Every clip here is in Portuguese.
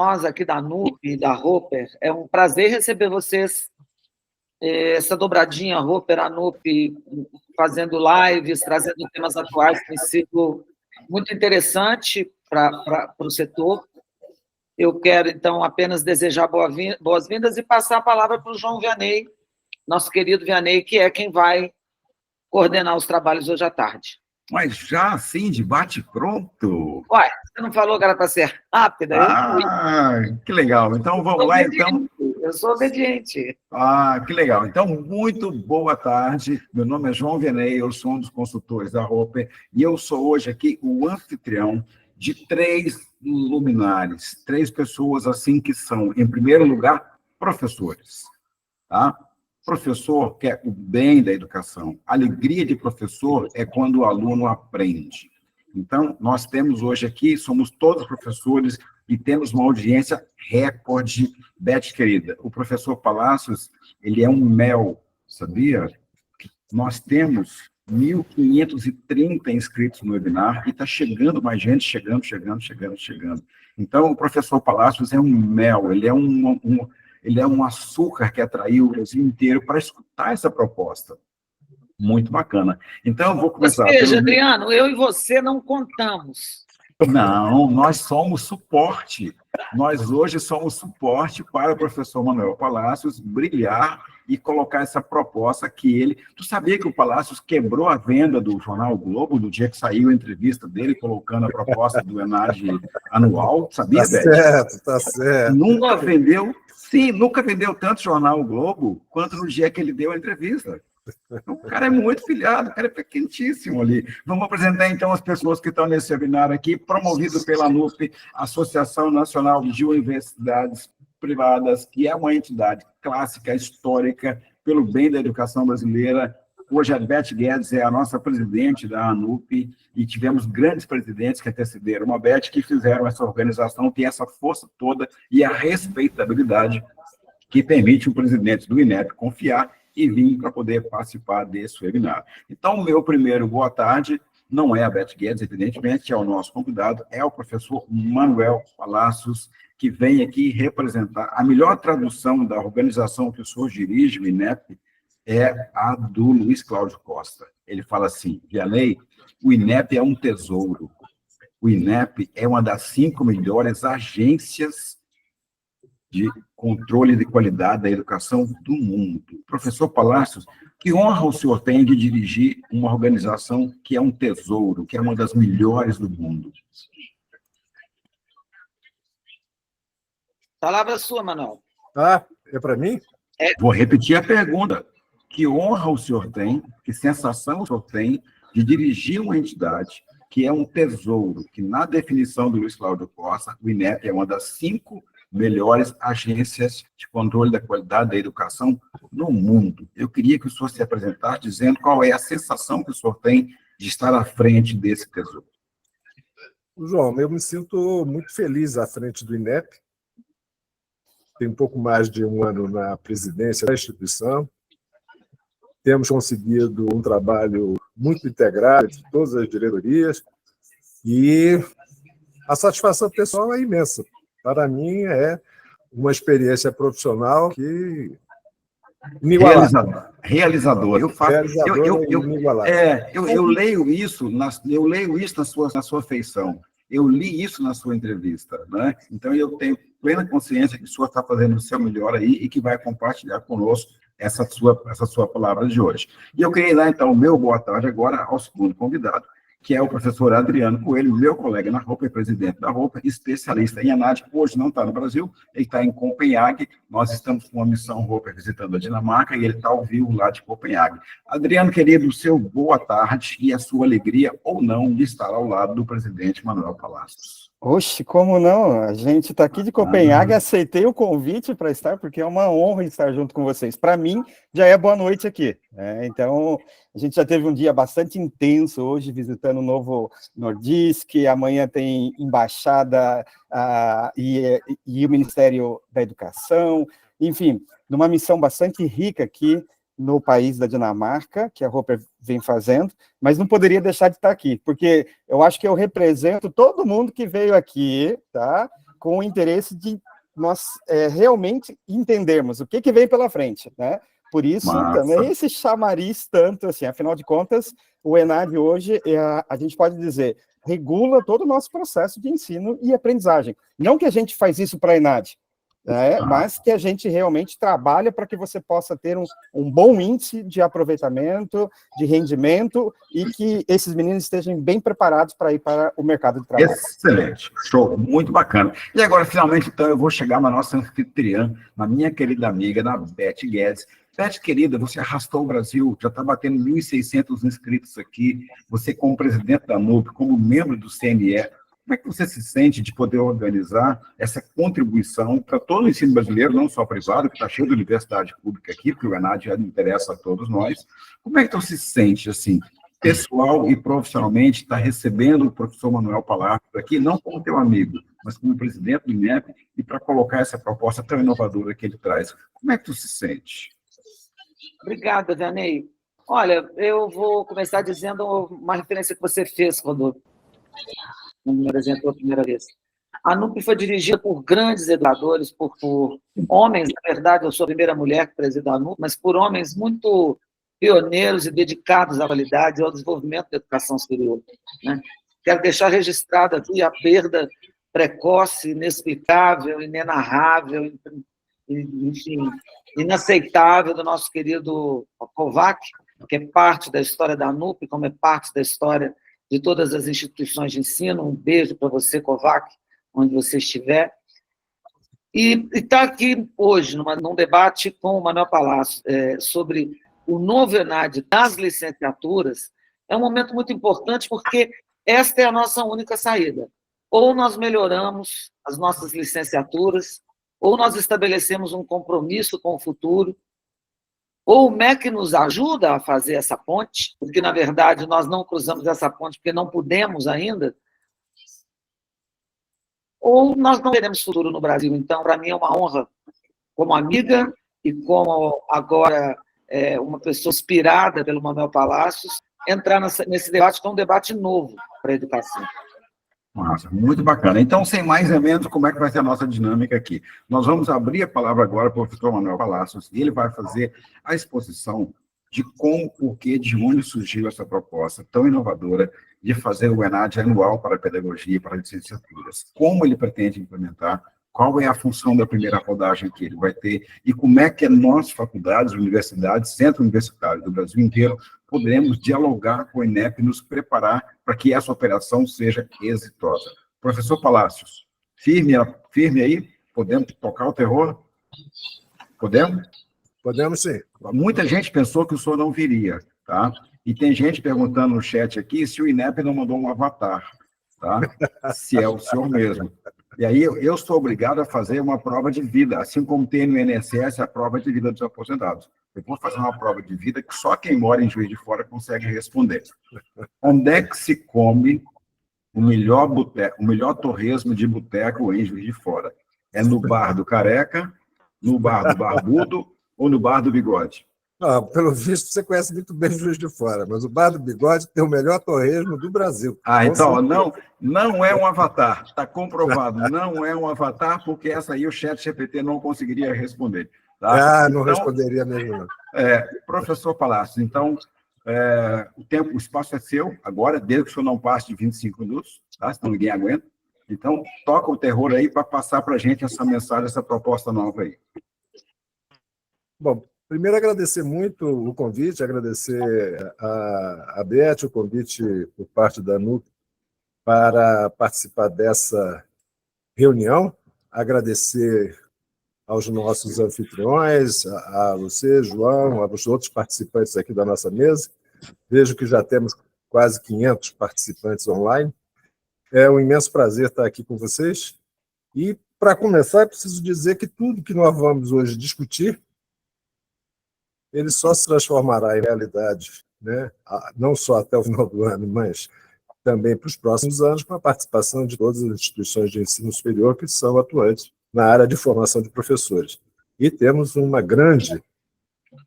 nós aqui da NUP e da Roper, é um prazer receber vocês, essa dobradinha Roper, a NUP, fazendo lives, trazendo temas atuais, tem sido muito interessante para o setor. Eu quero, então, apenas desejar boas-vindas e passar a palavra para o João Vianney, nosso querido Vianney, que é quem vai coordenar os trabalhos hoje à tarde. Mas já assim, de bate-pronto? Uai, você não falou que era para ser rápida? Que legal. Então, vamos lá, então. Eu sou obediente. Que legal. Então, muito boa tarde. Meu nome é João Vianney, eu sou um dos consultores da Roper, e eu sou hoje aqui o anfitrião de 3 luminares, 3 pessoas assim que são, em primeiro lugar, professores. Tá? Professor quer o bem da educação. A alegria de professor é quando o aluno aprende. Então, nós temos hoje aqui, somos todos professores e temos uma audiência recorde. Beth, querida, o professor Palácios, ele é um mel, sabia? Nós temos 1.530 inscritos no webinar e está chegando mais gente, chegando. Então, o professor Palácios é um mel, ele é um açúcar que atraiu o Brasil inteiro para escutar essa proposta. Muito bacana. Então, eu vou começar... Ou seja, Adriano, eu e você não contamos. Não, nós somos suporte. Nós hoje somos suporte para o professor Manuel Palácios brilhar e colocar essa proposta que ele... Tu sabia que o Palácios quebrou a venda do Jornal o Globo no dia que saiu a entrevista dele, colocando a proposta do ENAD anual? Sabia, Beth? Tá certo. Nunca vendeu... Sim, nunca vendeu tanto Jornal o Globo quanto no dia que ele deu a entrevista. O cara é muito filhado, o cara é quentíssimo ali. Vamos apresentar, então, as pessoas que estão nesse webinar aqui, promovido pela NUP, Associação Nacional de Universidades Privadas, que é uma entidade clássica, histórica, pelo bem da educação brasileira. Hoje, a Beth Guedes é a nossa presidente da ANUP, e tivemos grandes presidentes que antecederam a Beth, que fizeram essa organização ter essa força toda e a respeitabilidade que permite o presidente do INEP confiar e vir para poder participar desse webinar. Então, o meu primeiro boa tarde não é a Beth Guedes, evidentemente, é o nosso convidado, é o professor Manuel Palácios, que vem aqui representar a melhor tradução da organização que o senhor dirige, o INEP, é a do Luiz Cláudio Costa. Ele fala assim: Vianney, o INEP é um tesouro. O INEP é uma das 5 melhores agências de controle de qualidade da educação do mundo. Professor Palácios, que honra o senhor tem de dirigir uma organização que é um tesouro, que é uma das melhores do mundo? Palavra sua, Manuel. É para mim? Vou repetir a pergunta. Que honra o senhor tem, que sensação o senhor tem de dirigir uma entidade que é um tesouro, que na definição do Luiz Cláudio Costa, o INEP é uma das 5 melhores agências de controle da qualidade da educação no mundo. Eu queria que o senhor se apresentasse dizendo qual é a sensação que o senhor tem de estar à frente desse tesouro. João, eu me sinto muito feliz à frente do INEP. Tenho um pouco mais de 1 ano na presidência da instituição. Temos conseguido um trabalho muito integrado de todas as diretorias e a satisfação pessoal é imensa. Para mim, é uma experiência profissional que... Realizador. Eu leio isso na sua feição. Eu li isso na sua entrevista, né? Então, eu tenho plena consciência que o senhor está fazendo o seu melhor aí e que vai compartilhar conosco essa sua palavra de hoje. E eu queria dar, então, o meu boa tarde agora ao segundo convidado, que é o professor Adriano Coelho, meu colega na Roper, presidente da Roper, especialista em ANAD, hoje não está no Brasil, ele está em Copenhague, nós estamos com uma missão Roper visitando a Dinamarca, e ele está ao vivo lá de Copenhague. Adriano, querido, seu boa tarde e a sua alegria, ou não, de estar ao lado do presidente Manuel Palácios. Oxe, como não? A gente está aqui de Copenhague, aceitei o convite para estar, porque é uma honra estar junto com vocês. Para mim, já é boa noite aqui. Então, a gente já teve um dia bastante intenso hoje, visitando o Novo Nordisk, amanhã tem embaixada e o Ministério da Educação, enfim, numa missão bastante rica aqui no país da Dinamarca, que a Roper vem fazendo, mas não poderia deixar de estar aqui, porque eu acho que eu represento todo mundo que veio aqui, tá? com o interesse de nós realmente entendermos o que vem pela frente, né? Por isso, também esse chamariz tanto, assim, afinal de contas, o ENAD hoje, a gente pode dizer, regula todo o nosso processo de ensino e aprendizagem. Não que a gente faz isso para a ENAD, né, mas que a gente realmente trabalha para que você possa ter um bom índice de aproveitamento, de rendimento, e que esses meninos estejam bem preparados para ir para o mercado de trabalho. Excelente, show, muito bacana. E agora, finalmente, então, eu vou chegar na nossa anfitriã, na minha querida amiga, na Beth Guedes. Beth, querida, você arrastou o Brasil, já está batendo 1.600 inscritos aqui, você como presidente da NUP, como membro do CNE, como é que você se sente de poder organizar essa contribuição para todo o ensino brasileiro, não só privado, que está cheio de universidade pública aqui, porque o ENAD já interessa a todos nós. Como é que você se sente, assim, pessoal e profissionalmente, está recebendo o professor Manuel Palácio aqui, não como teu amigo, mas como presidente do INEP, e para colocar essa proposta tão inovadora que ele traz? Como é que tu se sente? Obrigada, Danei. Olha, eu vou começar dizendo uma referência que você fez quando me apresentou a primeira vez. A NUP foi dirigida por grandes educadores, por homens, na verdade, eu sou a primeira mulher que presida a NUP, mas por homens muito pioneiros e dedicados à qualidade e ao desenvolvimento da educação superior, né? Quero deixar registrado aqui a perda precoce, inexplicável, inenarrável, enfim, inaceitável do nosso querido Kovac, que é parte da história da NUP, como é parte da história de todas as instituições de ensino. Um beijo para você, Kovac, onde você estiver. E está aqui hoje, num debate com o Manuel Palácio, sobre o novo ENAD das licenciaturas. É um momento muito importante, porque esta é a nossa única saída. Ou nós melhoramos as nossas licenciaturas, ou nós estabelecemos um compromisso com o futuro, ou o MEC nos ajuda a fazer essa ponte, porque, na verdade, nós não cruzamos essa ponte porque não pudemos ainda, ou nós não teremos futuro no Brasil. Então, para mim, é uma honra, como amiga e como agora uma pessoa inspirada pelo Manuel Palácios, entrar nesse debate, que é um debate novo para a educação. Nossa, muito bacana. Então, sem mais nem menos, como é que vai ser a nossa dinâmica aqui? Nós vamos abrir a palavra agora para o professor Manuel Palácios, e ele vai fazer a exposição de como, por que, de onde surgiu essa proposta tão inovadora de fazer o ENAD anual para a pedagogia e para as licenciaturas. Como ele pretende implementar, qual é a função da primeira rodagem que ele vai ter, e como é que nós, faculdades, universidades, centros universitários do Brasil inteiro, poderemos dialogar com o INEP e nos preparar para que essa operação seja exitosa. Professor Palácios, firme aí? Podemos tocar o terror? Podemos? Podemos, sim. Muita gente pensou que o senhor não viria, tá? E tem gente perguntando no chat aqui se o INEP não mandou um avatar, tá? Se é o senhor mesmo. E aí eu sou obrigado a fazer uma prova de vida, assim como tem no INSS a prova de vida dos aposentados. Eu vou fazer uma prova de vida que só quem mora em Juiz de Fora consegue responder. Onde é que se come o melhor torresmo de boteco em Juiz de Fora? É no bar do Careca, no bar do Barbudo ou no bar do Bigode? Ah, pelo visto, você conhece muito bem Juiz de Fora, mas o Bar do Bigode tem o melhor torresmo do Brasil. Ah, então, não é um avatar, está comprovado, não é um avatar, porque essa aí o ChatGPT não conseguiria responder. Tá? Não responderia mesmo, não. Professor Palácios, então, o espaço é seu, agora, desde que o senhor não passe de 25 minutos, tá? Senão ninguém aguenta. Então, toca o terror aí para passar para a gente essa mensagem, essa proposta nova aí. Bom, primeiro, agradecer muito o convite, agradecer a Beth, o convite por parte da NUP para participar dessa reunião, agradecer aos nossos anfitriões, a você, João, aos outros participantes aqui da nossa mesa. Vejo que já temos quase 500 participantes online. É um imenso prazer estar aqui com vocês. E, para começar, preciso dizer que tudo que nós vamos hoje discutir ele só se transformará em realidade, né? Não só até o final do ano, mas também para os próximos anos, com a participação de todas as instituições de ensino superior que são atuantes na área de formação de professores. E temos uma grande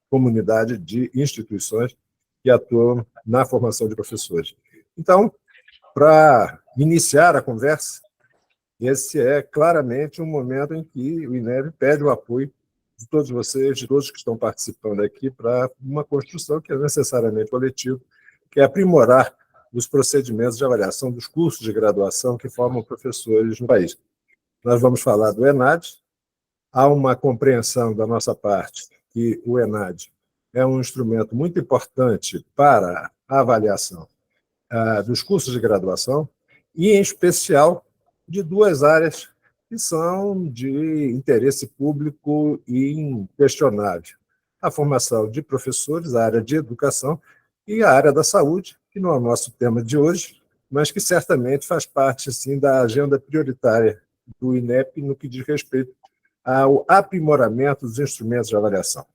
comunidade de instituições que atuam na formação de professores. Então, para iniciar a conversa, esse é claramente um momento em que o INEP pede o apoio de todos vocês, de todos que estão participando aqui, para uma construção que é necessariamente coletiva, que é aprimorar os procedimentos de avaliação dos cursos de graduação que formam professores no país. Nós vamos falar do ENAD. Há uma compreensão da nossa parte que o ENAD é um instrumento muito importante para a avaliação dos cursos de graduação e, em especial, de duas áreas que são de interesse público e inquestionável. A formação de professores, a área de educação, e a área da saúde, que não é o nosso tema de hoje, mas que certamente faz parte assim, da agenda prioritária do INEP no que diz respeito ao aprimoramento dos instrumentos de avaliação.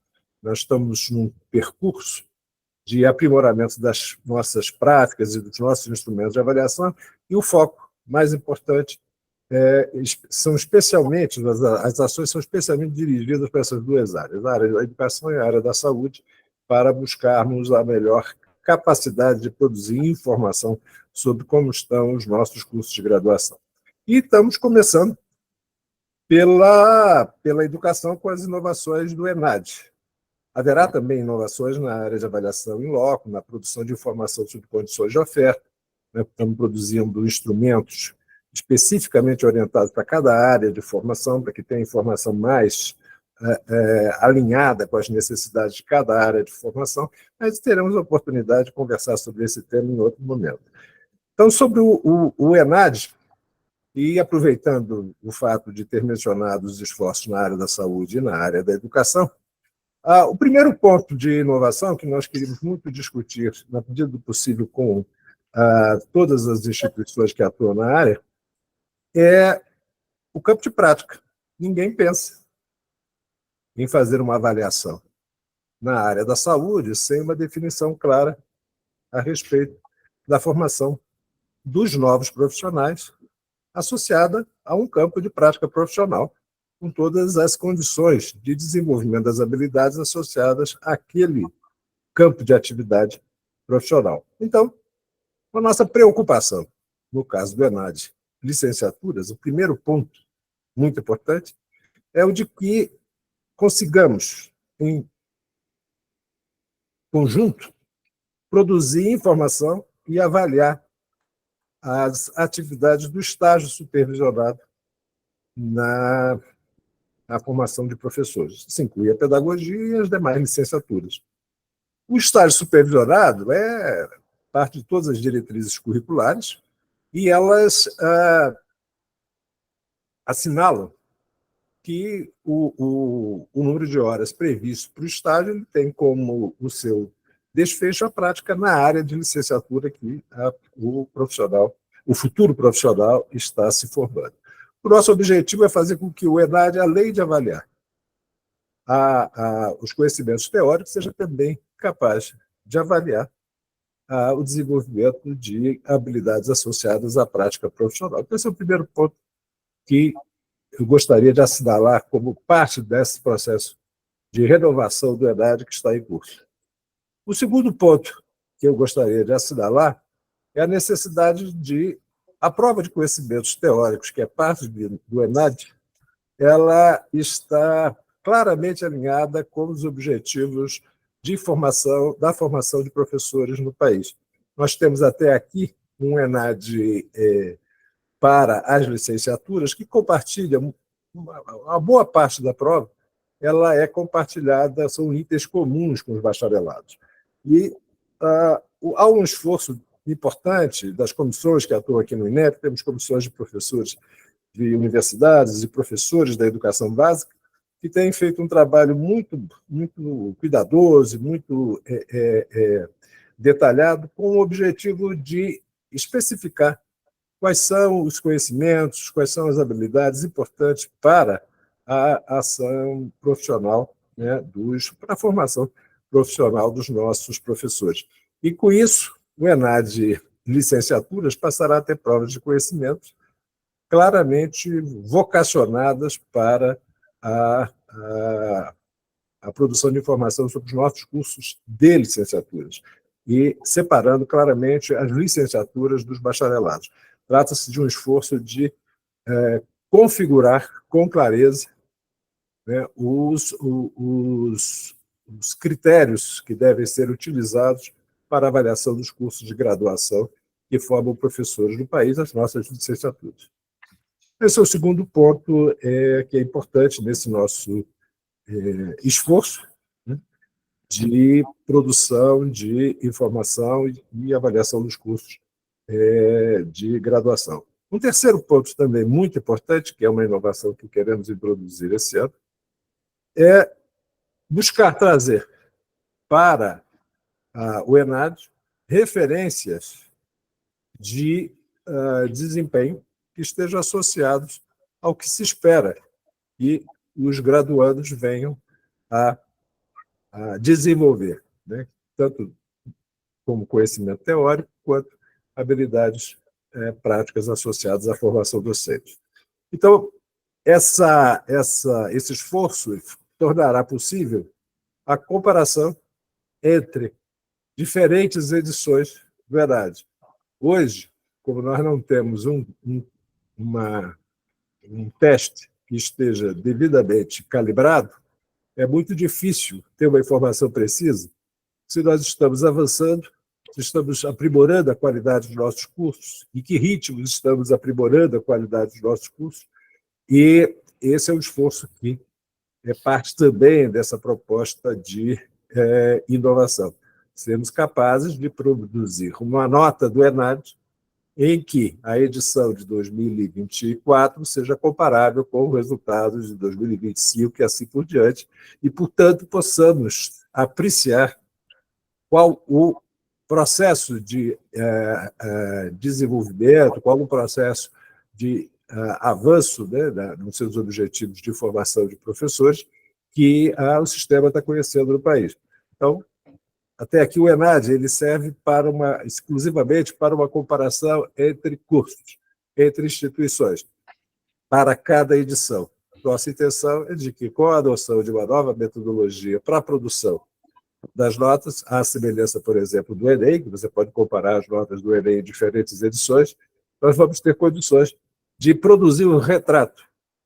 Nós estamos num percurso de aprimoramento das nossas práticas e dos nossos instrumentos de avaliação, e o foco mais importante são especialmente, as ações são especialmente dirigidas para essas duas áreas, a área da educação e a área da saúde, para buscarmos a melhor capacidade de produzir informação sobre como estão os nossos cursos de graduação. E estamos começando pela educação com as inovações do ENAD. Haverá também inovações na área de avaliação em loco, na produção de informação sobre condições de oferta. Estamos produzindo instrumentos especificamente orientados para cada área de formação, para que tenha informação mais alinhada com as necessidades de cada área de formação, mas teremos a oportunidade de conversar sobre esse tema em outro momento. Então, sobre o ENAD, e aproveitando o fato de ter mencionado os esforços na área da saúde e na área da educação, o primeiro ponto de inovação que nós queríamos muito discutir, na medida do possível, com todas as instituições que atuam na área, é o campo de prática. Ninguém pensa em fazer uma avaliação na área da saúde sem uma definição clara a respeito da formação dos novos profissionais associada a um campo de prática profissional, com todas as condições de desenvolvimento das habilidades associadas àquele campo de atividade profissional. Então, a nossa preocupação, no caso do ENAD, licenciaturas, o primeiro ponto muito importante é o de que consigamos, em conjunto, produzir informação e avaliar as atividades do estágio supervisionado na formação de professores. Isso inclui a pedagogia e as demais licenciaturas. O estágio supervisionado é parte de todas as diretrizes curriculares e elas assinalam que o número de horas previsto para o estágio ele tem como o seu desfecho a prática na área de licenciatura que o futuro profissional está se formando. O nosso objetivo é fazer com que o ENAD, além de avaliar os conhecimentos teóricos, seja também capaz de avaliar o desenvolvimento de habilidades associadas à prática profissional. Então, esse é o primeiro ponto que eu gostaria de assinalar como parte desse processo de renovação do ENAD que está em curso. O segundo ponto que eu gostaria de assinalar é a necessidade de a prova de conhecimentos teóricos, que é parte do ENAD, ela está claramente alinhada com os objetivos da formação de professores no país. Nós temos até aqui um ENAD para as licenciaturas que compartilha uma boa parte da prova, ela é compartilhada, são itens comuns com os bacharelados. E há um esforço importante das comissões que atuam aqui no INEP, temos comissões de professores de universidades e professores da educação básica, que têm feito um trabalho muito, muito cuidadoso, muito detalhado, com o objetivo de especificar quais são os conhecimentos, quais são as habilidades importantes para a ação profissional, né, para a formação profissional dos nossos professores. E, com isso, o ENAD licenciaturas passará a ter provas de conhecimentos claramente vocacionadas para a produção de informação sobre os nossos cursos de licenciaturas e separando claramente as licenciaturas dos bacharelados. Trata-se de um esforço de configurar com clareza, né, os critérios que devem ser utilizados para a avaliação dos cursos de graduação que formam professores no país, as nossas licenciaturas. Esse é o segundo ponto que é importante nesse nosso esforço, né, de produção de informação e avaliação dos cursos de graduação. Um terceiro ponto também muito importante, que é uma inovação que queremos introduzir esse ano, é buscar trazer para o ENAD referências de desempenho que estejam associados ao que se espera que os graduandos venham a desenvolver, né? Tanto como conhecimento teórico, quanto habilidades práticas associadas à formação docente. Então, esse esforço tornará possível a comparação entre diferentes edições do ENAD. Hoje, como nós não temos um teste que esteja devidamente calibrado, é muito difícil ter uma informação precisa se nós estamos avançando, se estamos aprimorando a qualidade dos nossos cursos, em que ritmos estamos aprimorando a qualidade dos nossos cursos, e esse é um esforço que é parte também dessa proposta de inovação. Sermos capazes de produzir uma nota do ENAD em que a edição de 2024 seja comparável com os resultados de 2025 e assim por diante, e, portanto, possamos apreciar qual o processo de desenvolvimento, qual o processo de avanço, né, nos seus objetivos de formação de professores que o sistema está conhecendo no país. Então, até aqui o ENAD ele serve exclusivamente para uma comparação entre cursos, entre instituições, para cada edição. Nossa intenção é de que, com a adoção de uma nova metodologia para a produção das notas, à semelhança, por exemplo, do Enem, que você pode comparar as notas do Enem em diferentes edições, nós vamos ter condições de produzir um retrato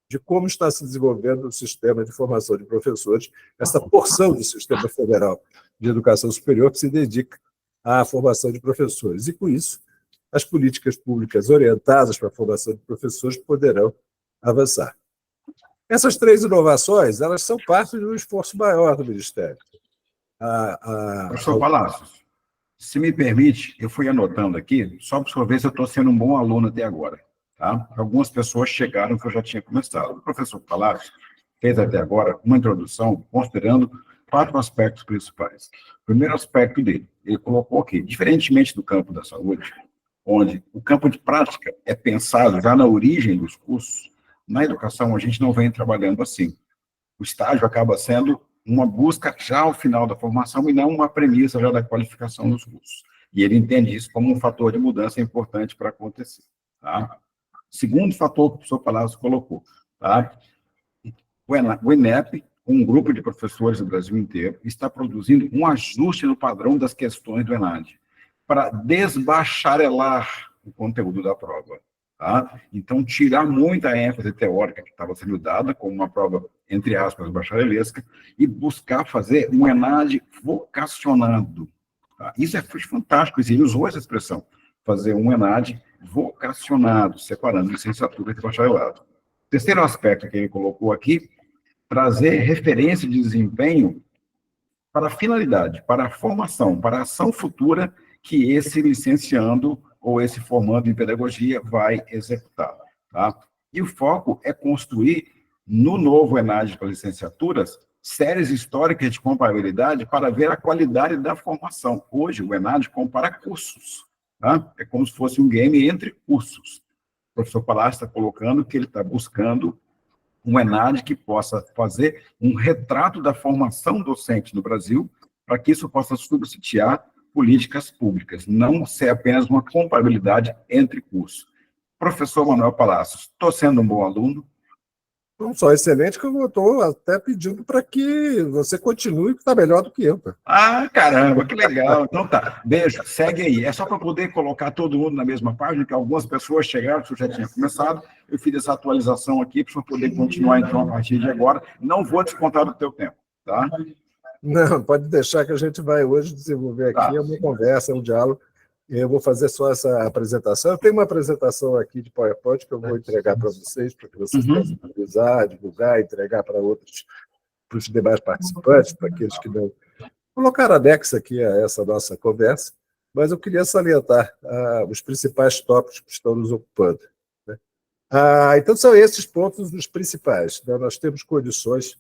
de como está se desenvolvendo o sistema de formação de professores, essa porção do sistema federal de educação superior que se dedica à formação de professores. E, com isso, as políticas públicas orientadas para a formação de professores poderão avançar. Essas três inovações, elas são parte de um esforço maior do Ministério. Professor Palacios, se me permite, eu fui anotando aqui, só para ver se eu estou sendo um bom aluno até agora. Tá? Algumas pessoas chegaram que eu já tinha começado. O professor Palacios fez até agora uma introdução considerando 4 aspectos principais. O primeiro aspecto dele, ele colocou aqui, diferentemente do campo da saúde, onde o campo de prática é pensado já na origem dos cursos, na educação a gente não vem trabalhando assim. O estágio acaba sendo uma busca já ao final da formação e não uma premissa já da qualificação dos cursos. E ele entende isso como um fator de mudança importante para acontecer. Tá? Segundo fator que o professor Palacios colocou, tá? O INEP, um grupo de professores do Brasil inteiro, está produzindo um ajuste no padrão das questões do ENAD para desbacharelar o conteúdo da prova. Tá? Então, tirar muita ênfase teórica que estava sendo dada, como uma prova, entre aspas, bacharelesca, e buscar fazer um ENAD vocacionado. Tá? Isso é fantástico, ele usou essa expressão, fazer um ENAD vocacionado, separando licenciatura de bacharelado. Terceiro aspecto que ele colocou aqui, trazer referência de desempenho para a finalidade, para a formação, para a ação futura que esse licenciando ou esse formando em pedagogia vai executar. Tá? E o foco é construir, no novo ENAD para licenciaturas, séries históricas de comparabilidade para ver a qualidade da formação. Hoje, o ENAD compara cursos. Tá? É como se fosse um game entre cursos. O professor Palacios está colocando que ele está buscando um ENAD que possa fazer um retrato da formação docente no Brasil, para que isso possa subsidiar políticas públicas, não ser apenas uma comparabilidade entre cursos. Professor Manuel Palacios, estou sendo um bom aluno? não só excelente, que eu estou até pedindo para que você continue, que está melhor do que eu. Tá? Ah, caramba, que legal. Então tá, beijo, segue aí. É só para poder colocar todo mundo na mesma página, que algumas pessoas chegaram, que eu já tinha começado. Eu fiz essa atualização aqui para poder continuar, então, a partir de agora. Não vou descontar do teu tempo, tá? Não, pode deixar que a gente vai hoje desenvolver aqui, Tá. é uma conversa, é um diálogo. Eu vou fazer só essa apresentação. Eu tenho uma apresentação aqui de PowerPoint que eu vou entregar para vocês possam utilizar, divulgar, entregar para outros, para os demais participantes, para aqueles que não colocaram anexo aqui a essa nossa conversa, mas eu queria salientar os principais tópicos que estão nos ocupando. Né? Então, são esses pontos os principais. Né? Nós temos condições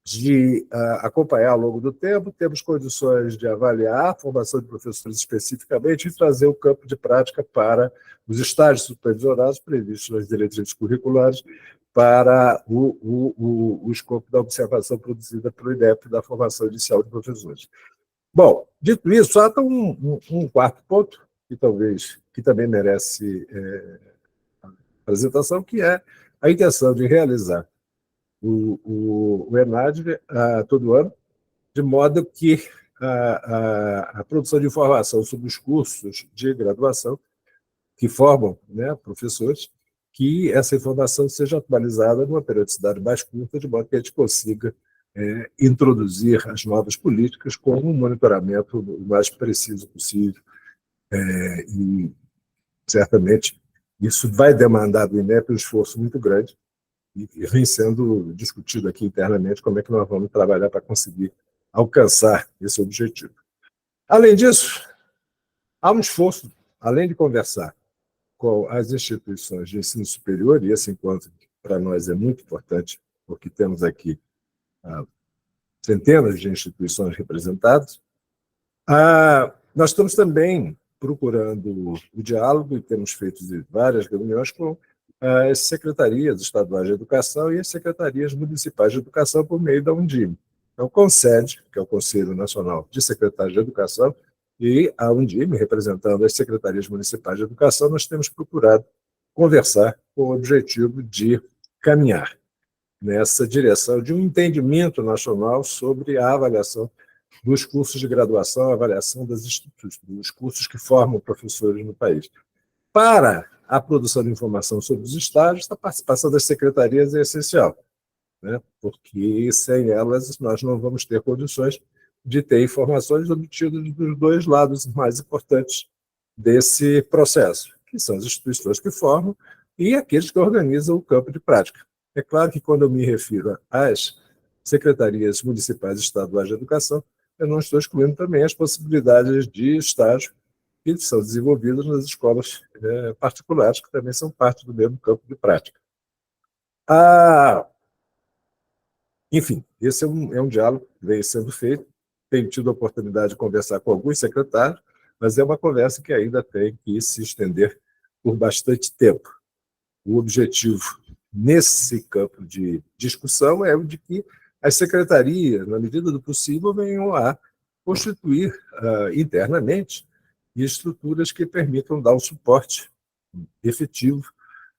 de acompanhar ao longo do tempo, temos condições de avaliar a formação de professores especificamente e trazer o campo de prática para os estágios supervisionados previstos nas diretrizes curriculares para o escopo da observação produzida pelo INEP da formação inicial de professores. Bom, dito isso, há um quarto ponto, que também merece apresentação, que é a intenção de realizar o ENAD todo ano, de modo que a produção de informação sobre os cursos de graduação que formam, né, professores, que essa informação seja atualizada numa periodicidade mais curta, de modo que a gente consiga introduzir as novas políticas com um monitoramento o mais preciso possível. E, certamente, isso vai demandar do INEP um esforço muito grande, e vem sendo discutido aqui internamente como é que nós vamos trabalhar para conseguir alcançar esse objetivo. Além disso, há um esforço, além de conversar com as instituições de ensino superior, e esse encontro para nós é muito importante, porque temos aqui centenas de instituições representadas, nós estamos também procurando o diálogo e temos feito várias reuniões com as secretarias estaduais de educação e as secretarias municipais de educação por meio da Undime. Então, o CONSED, que é o Conselho Nacional de Secretários de Educação, e a Undime, representando as secretarias municipais de educação, nós temos procurado conversar com o objetivo de caminhar nessa direção de um entendimento nacional sobre a avaliação dos cursos de graduação, a avaliação dos cursos que formam professores no país. Para a produção de informação sobre os estágios, a participação das secretarias é essencial, né? Porque sem elas nós não vamos ter condições de ter informações obtidas dos dois lados mais importantes desse processo, que são as instituições que formam e aqueles que organizam o campo de prática. É claro que quando eu me refiro às secretarias municipais e estaduais de educação, eu não estou excluindo também as possibilidades de estágio que são desenvolvidas nas escolas particulares, que também são parte do mesmo campo de prática. Enfim, esse é um diálogo que vem sendo feito. Tenho tido a oportunidade de conversar com alguns secretários, mas é uma conversa que ainda tem que se estender por bastante tempo. O objetivo nesse campo de discussão é o de que as secretarias, na medida do possível, venham a constituir internamente estruturas que permitam dar um suporte efetivo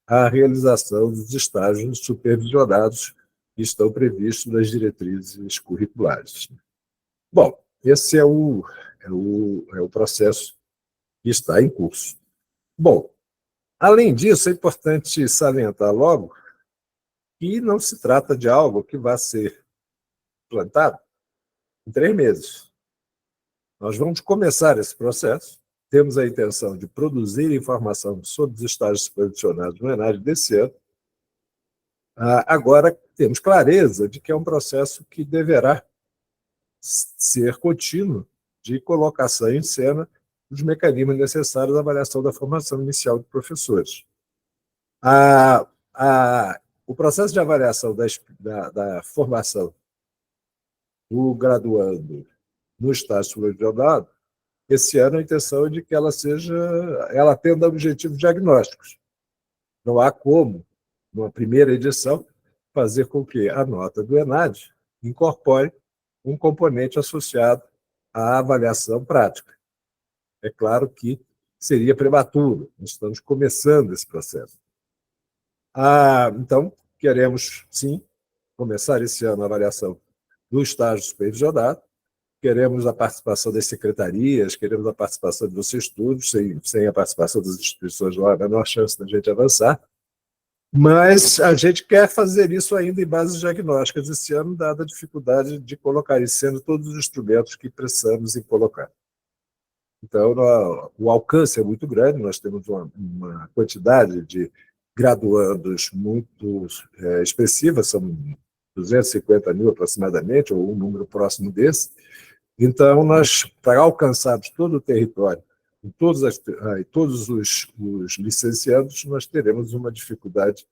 à realização dos estágios supervisionados que estão previstos nas diretrizes curriculares. Bom, esse é o processo que está em curso. Bom, além disso, é importante salientar logo que não se trata de algo que vai ser plantado em 3 meses. Nós vamos começar esse processo, temos a intenção de produzir informação sobre os estágios supervisionados no ENAD desse ano. Agora, temos clareza de que é um processo que deverá ser contínuo de colocação em cena dos mecanismos necessários à avaliação da formação inicial de professores. O processo de avaliação da formação do graduando no estágio supervisionado, esse ano a intenção é de que ela atenda a objetivos diagnósticos. Não há como, numa primeira edição, fazer com que a nota do ENAD incorpore um componente associado à avaliação prática. É claro que seria prematuro, nós estamos começando esse processo. Então, queremos, sim, começar esse ano a avaliação do estágio supervisionado, queremos a participação das secretarias, queremos a participação de vocês todos, sem a participação das instituições não há a menor chance da gente avançar, mas a gente quer fazer isso ainda em bases diagnósticas esse ano, dada a dificuldade de colocar em cena todos os instrumentos que precisamos em colocar. Então, o alcance é muito grande, nós temos uma quantidade de graduandos muito expressiva, são 250 mil aproximadamente, ou um número próximo desse. Então, para alcançarmos todo o território, todos os licenciados, nós teremos uma dificuldade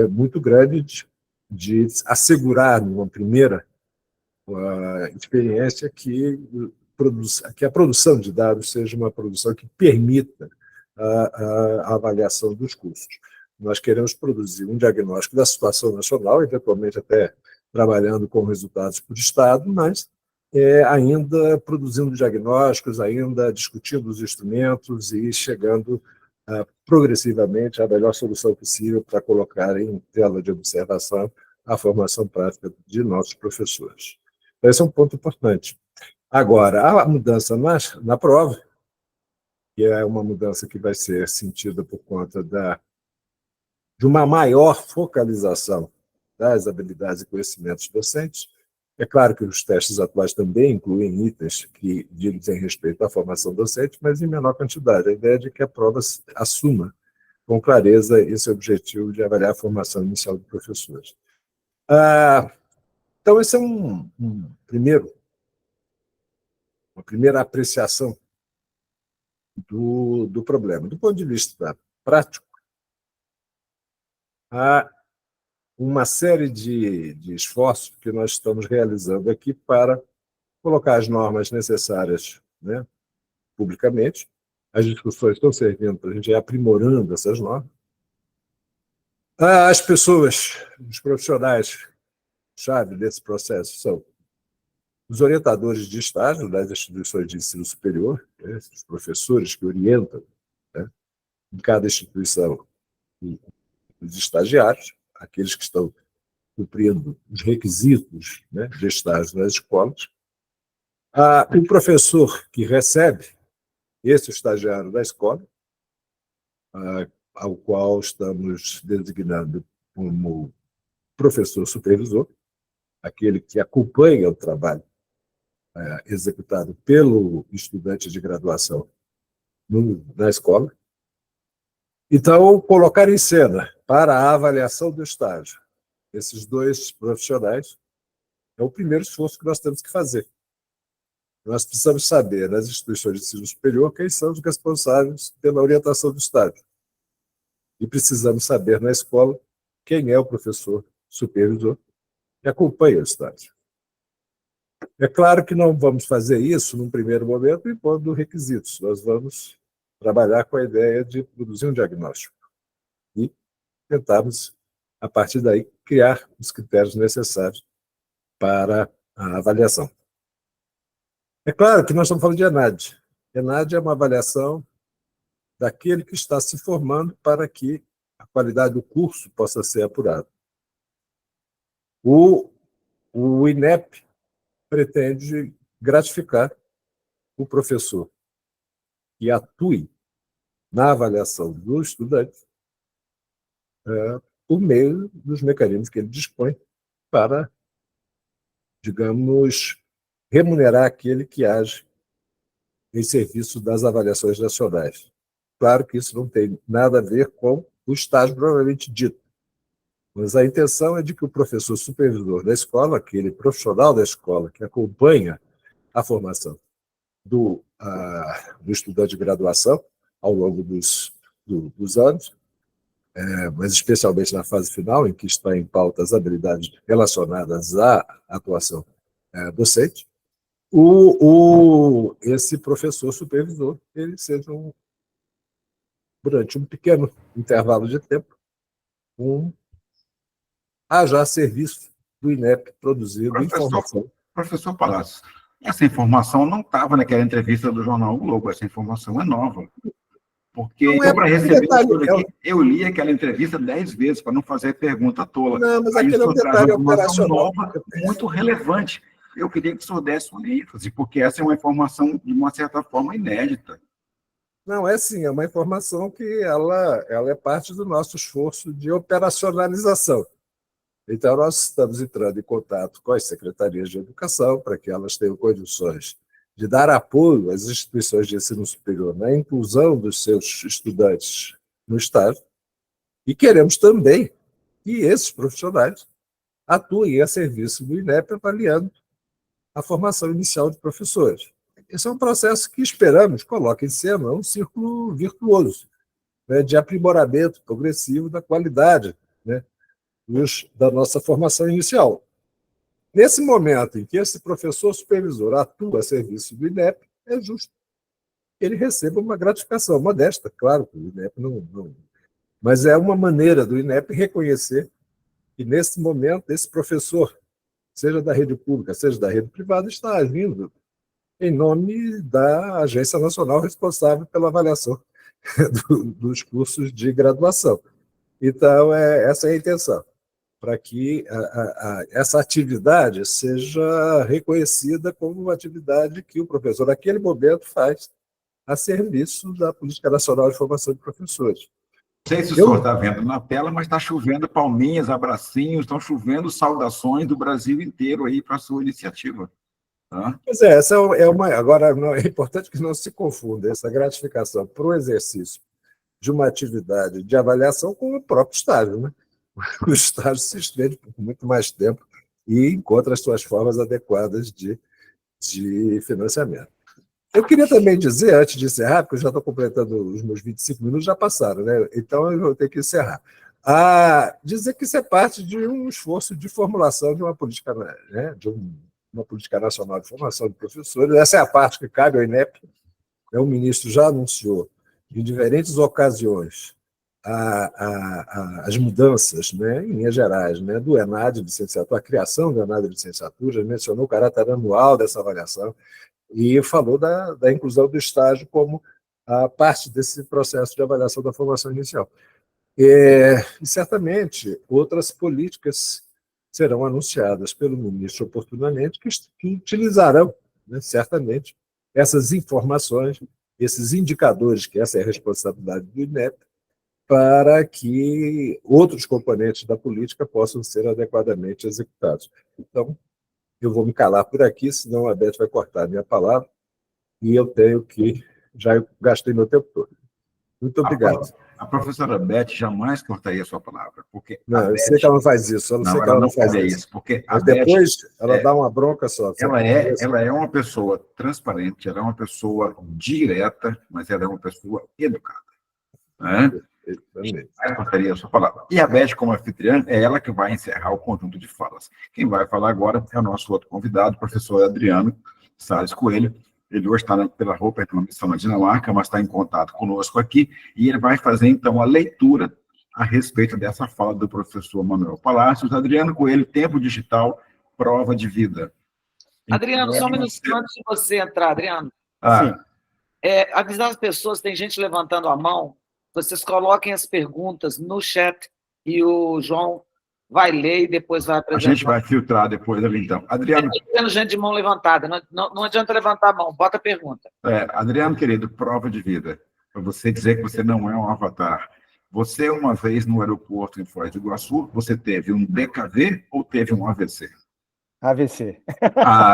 muito grande de assegurar, numa primeira experiência, que a produção de dados seja uma produção que permita a avaliação dos custos. Nós queremos produzir um diagnóstico da situação nacional, eventualmente até trabalhando com resultados por Estado, mas ainda produzindo diagnósticos, ainda discutindo os instrumentos e chegando progressivamente à melhor solução possível para colocar em tela de observação a formação prática de nossos professores. Então, esse é um ponto importante. Agora, a mudança na prova, que é uma mudança que vai ser sentida por conta de uma maior focalização das habilidades e conhecimentos docentes. É claro que os testes atuais também incluem itens que dizem respeito à formação docente, mas em menor quantidade. A ideia é de que a prova assuma com clareza esse objetivo de avaliar a formação inicial de professores. Então, esse é uma primeira apreciação do problema. Do ponto de vista prático, há uma série de esforços que nós estamos realizando aqui para colocar as normas necessárias, né, publicamente. As discussões estão servindo para a gente ir aprimorando essas normas. As pessoas, os profissionais-chave desse processo são os orientadores de estágio das instituições de ensino superior, né, os professores que orientam, né, em cada instituição os estagiários, aqueles que estão cumprindo os requisitos, né, de estágio nas escolas. O professor que recebe esse estagiário da escola, ao qual estamos designando como professor supervisor, aquele que acompanha o trabalho executado pelo estudante de graduação na escola. Então, colocar em cena para a avaliação do estágio esses dois profissionais é o primeiro esforço que nós temos que fazer. Nós precisamos saber, nas instituições de ensino superior, quem são os responsáveis pela orientação do estágio. E precisamos saber, na escola, quem é o professor supervisor que acompanha o estágio. É claro que não vamos fazer isso, num primeiro momento, impondo requisitos. Nós vamos trabalhar com a ideia de produzir um diagnóstico e tentarmos, a partir daí, criar os critérios necessários para a avaliação. É claro que nós estamos falando de ENAD. ENAD é uma avaliação daquele que está se formando para que a qualidade do curso possa ser apurada. O INEP pretende gratificar o professor que atue na avaliação do estudante por meio dos mecanismos que ele dispõe para, digamos, remunerar aquele que age em serviço das avaliações nacionais. Claro que isso não tem nada a ver com o estágio propriamente dito, mas a intenção é de que o professor supervisor da escola, aquele profissional da escola que acompanha a formação do estudante de graduação ao longo dos anos, mas especialmente na fase final, em que está em pauta as habilidades relacionadas à atuação docente, esse professor supervisor, ele seja, durante um pequeno intervalo de tempo, haja serviço do INEP produzindo informação. Professor Palácio, essa informação não estava naquela entrevista do jornal O Globo, essa informação é nova. porque Não é eu, para receber detalhe, isso aqui, eu li aquela entrevista 10 vezes para não fazer pergunta tola. não, mas Aí aquele é um o senhor traz detalhe uma informação operacional. nova, muito relevante. Eu queria que o senhor desse uma ênfase, porque essa é uma informação, de uma certa forma, inédita. Não, é sim, é uma informação que ela é parte do nosso esforço de operacionalização. Então, nós estamos entrando em contato com as secretarias de educação para que elas tenham condições de dar apoio às instituições de ensino superior na inclusão dos seus estudantes no estágio, e queremos também que esses profissionais atuem a serviço do INEP avaliando a formação inicial de professores. Esse é um processo que esperamos coloque em cena um círculo virtuoso, né, de aprimoramento progressivo da qualidade, né, da nossa formação inicial. Nesse momento em que esse professor supervisor atua a serviço do INEP, é justo que ele receba uma gratificação modesta, claro, que o INEP não. Mas é uma maneira do INEP reconhecer que, nesse momento, esse professor, seja da rede pública, seja da rede privada, está agindo em nome da Agência Nacional responsável pela avaliação dos cursos de graduação. Então, essa é a intenção, para que essa atividade seja reconhecida como uma atividade que o professor, naquele momento, faz a serviço da Política Nacional de Formação de Professores. Não sei se o senhor está vendo na tela, mas está chovendo palminhas, abracinhos, estão chovendo saudações do Brasil inteiro aí para a sua iniciativa. Tá? Pois é, essa é uma. Agora, é importante que não se confunda essa gratificação para o exercício de uma atividade de avaliação com o próprio estágio, né? O estágio se estende por muito mais tempo e encontra as suas formas adequadas de financiamento. Eu queria também dizer, antes de encerrar, porque eu já estou completando os meus 25 minutos, já passaram, né? Então eu vou ter que encerrar. Dizer que isso é parte de um esforço de formulação de uma política, né? Uma política nacional de formação de professores. Essa é a parte que cabe ao INEP. O ministro já anunciou, em diferentes ocasiões, as mudanças, né, em linhas gerais, né, do ENAD de licenciatura, a criação do ENAD de licenciatura, mencionou o caráter anual dessa avaliação e falou da inclusão do estágio como a parte desse processo de avaliação da formação inicial. E certamente outras políticas serão anunciadas pelo ministro oportunamente, que utilizarão, né, certamente, essas informações, esses indicadores, que essa é a responsabilidade do INEP, para que outros componentes da política possam ser adequadamente executados. Então, eu vou me calar por aqui, senão a Beth vai cortar a minha palavra, e eu tenho que... Já gastei meu tempo todo. Muito obrigado. A professora Beth jamais cortaria a sua palavra, porque não, eu sei que ela não faz isso, eu não sei que ela não faz isso. Porque mas depois ela dá uma bronca só. Ela é uma pessoa transparente, ela é uma pessoa direta, mas ela é uma pessoa educada. Né? Jamais cortaria a sua palavra. E a Beth, como anfitriã, é ela que vai encerrar o conjunto de falas. Quem vai falar agora é o nosso outro convidado, o professor Adriano Salles Coelho. Ele hoje está pela roupa, numa missão na Dinamarca, mas está em contato conosco aqui, e ele vai fazer, então, a leitura a respeito dessa fala do professor Manuel Palácios. Adriano Coelho, Tempo Digital, Prova de Vida. Adriano, só um minutinho antes de você entrar, Adriano. Avisar as pessoas, tem gente levantando a mão, vocês coloquem as perguntas no chat e o João vai ler e depois vai apresentar. A gente vai filtrar depois ali, então. Adriano... Estou vendo gente de mão levantada, não adianta levantar a mão, bota a pergunta. Adriano, querido, prova de vida. Para você dizer que você não é um avatar. Você, uma vez no aeroporto em Foz do Iguaçu, você teve um DKV ou teve um AVC? AVC.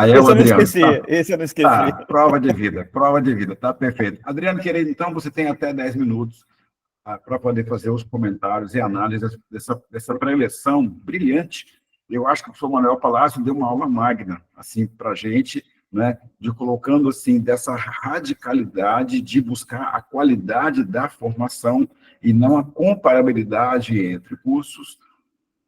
Esse eu não esqueci, esse eu não esqueci. Prova de vida, tá perfeito. Adriano, querido, então você tem até 10 minutos para poder fazer os comentários e análises dessa pré-eleição brilhante. Eu acho que o professor Manuel Palácio deu uma aula magna assim, para a gente, né, de colocando assim, dessa radicalidade de buscar a qualidade da formação e não a comparabilidade entre cursos,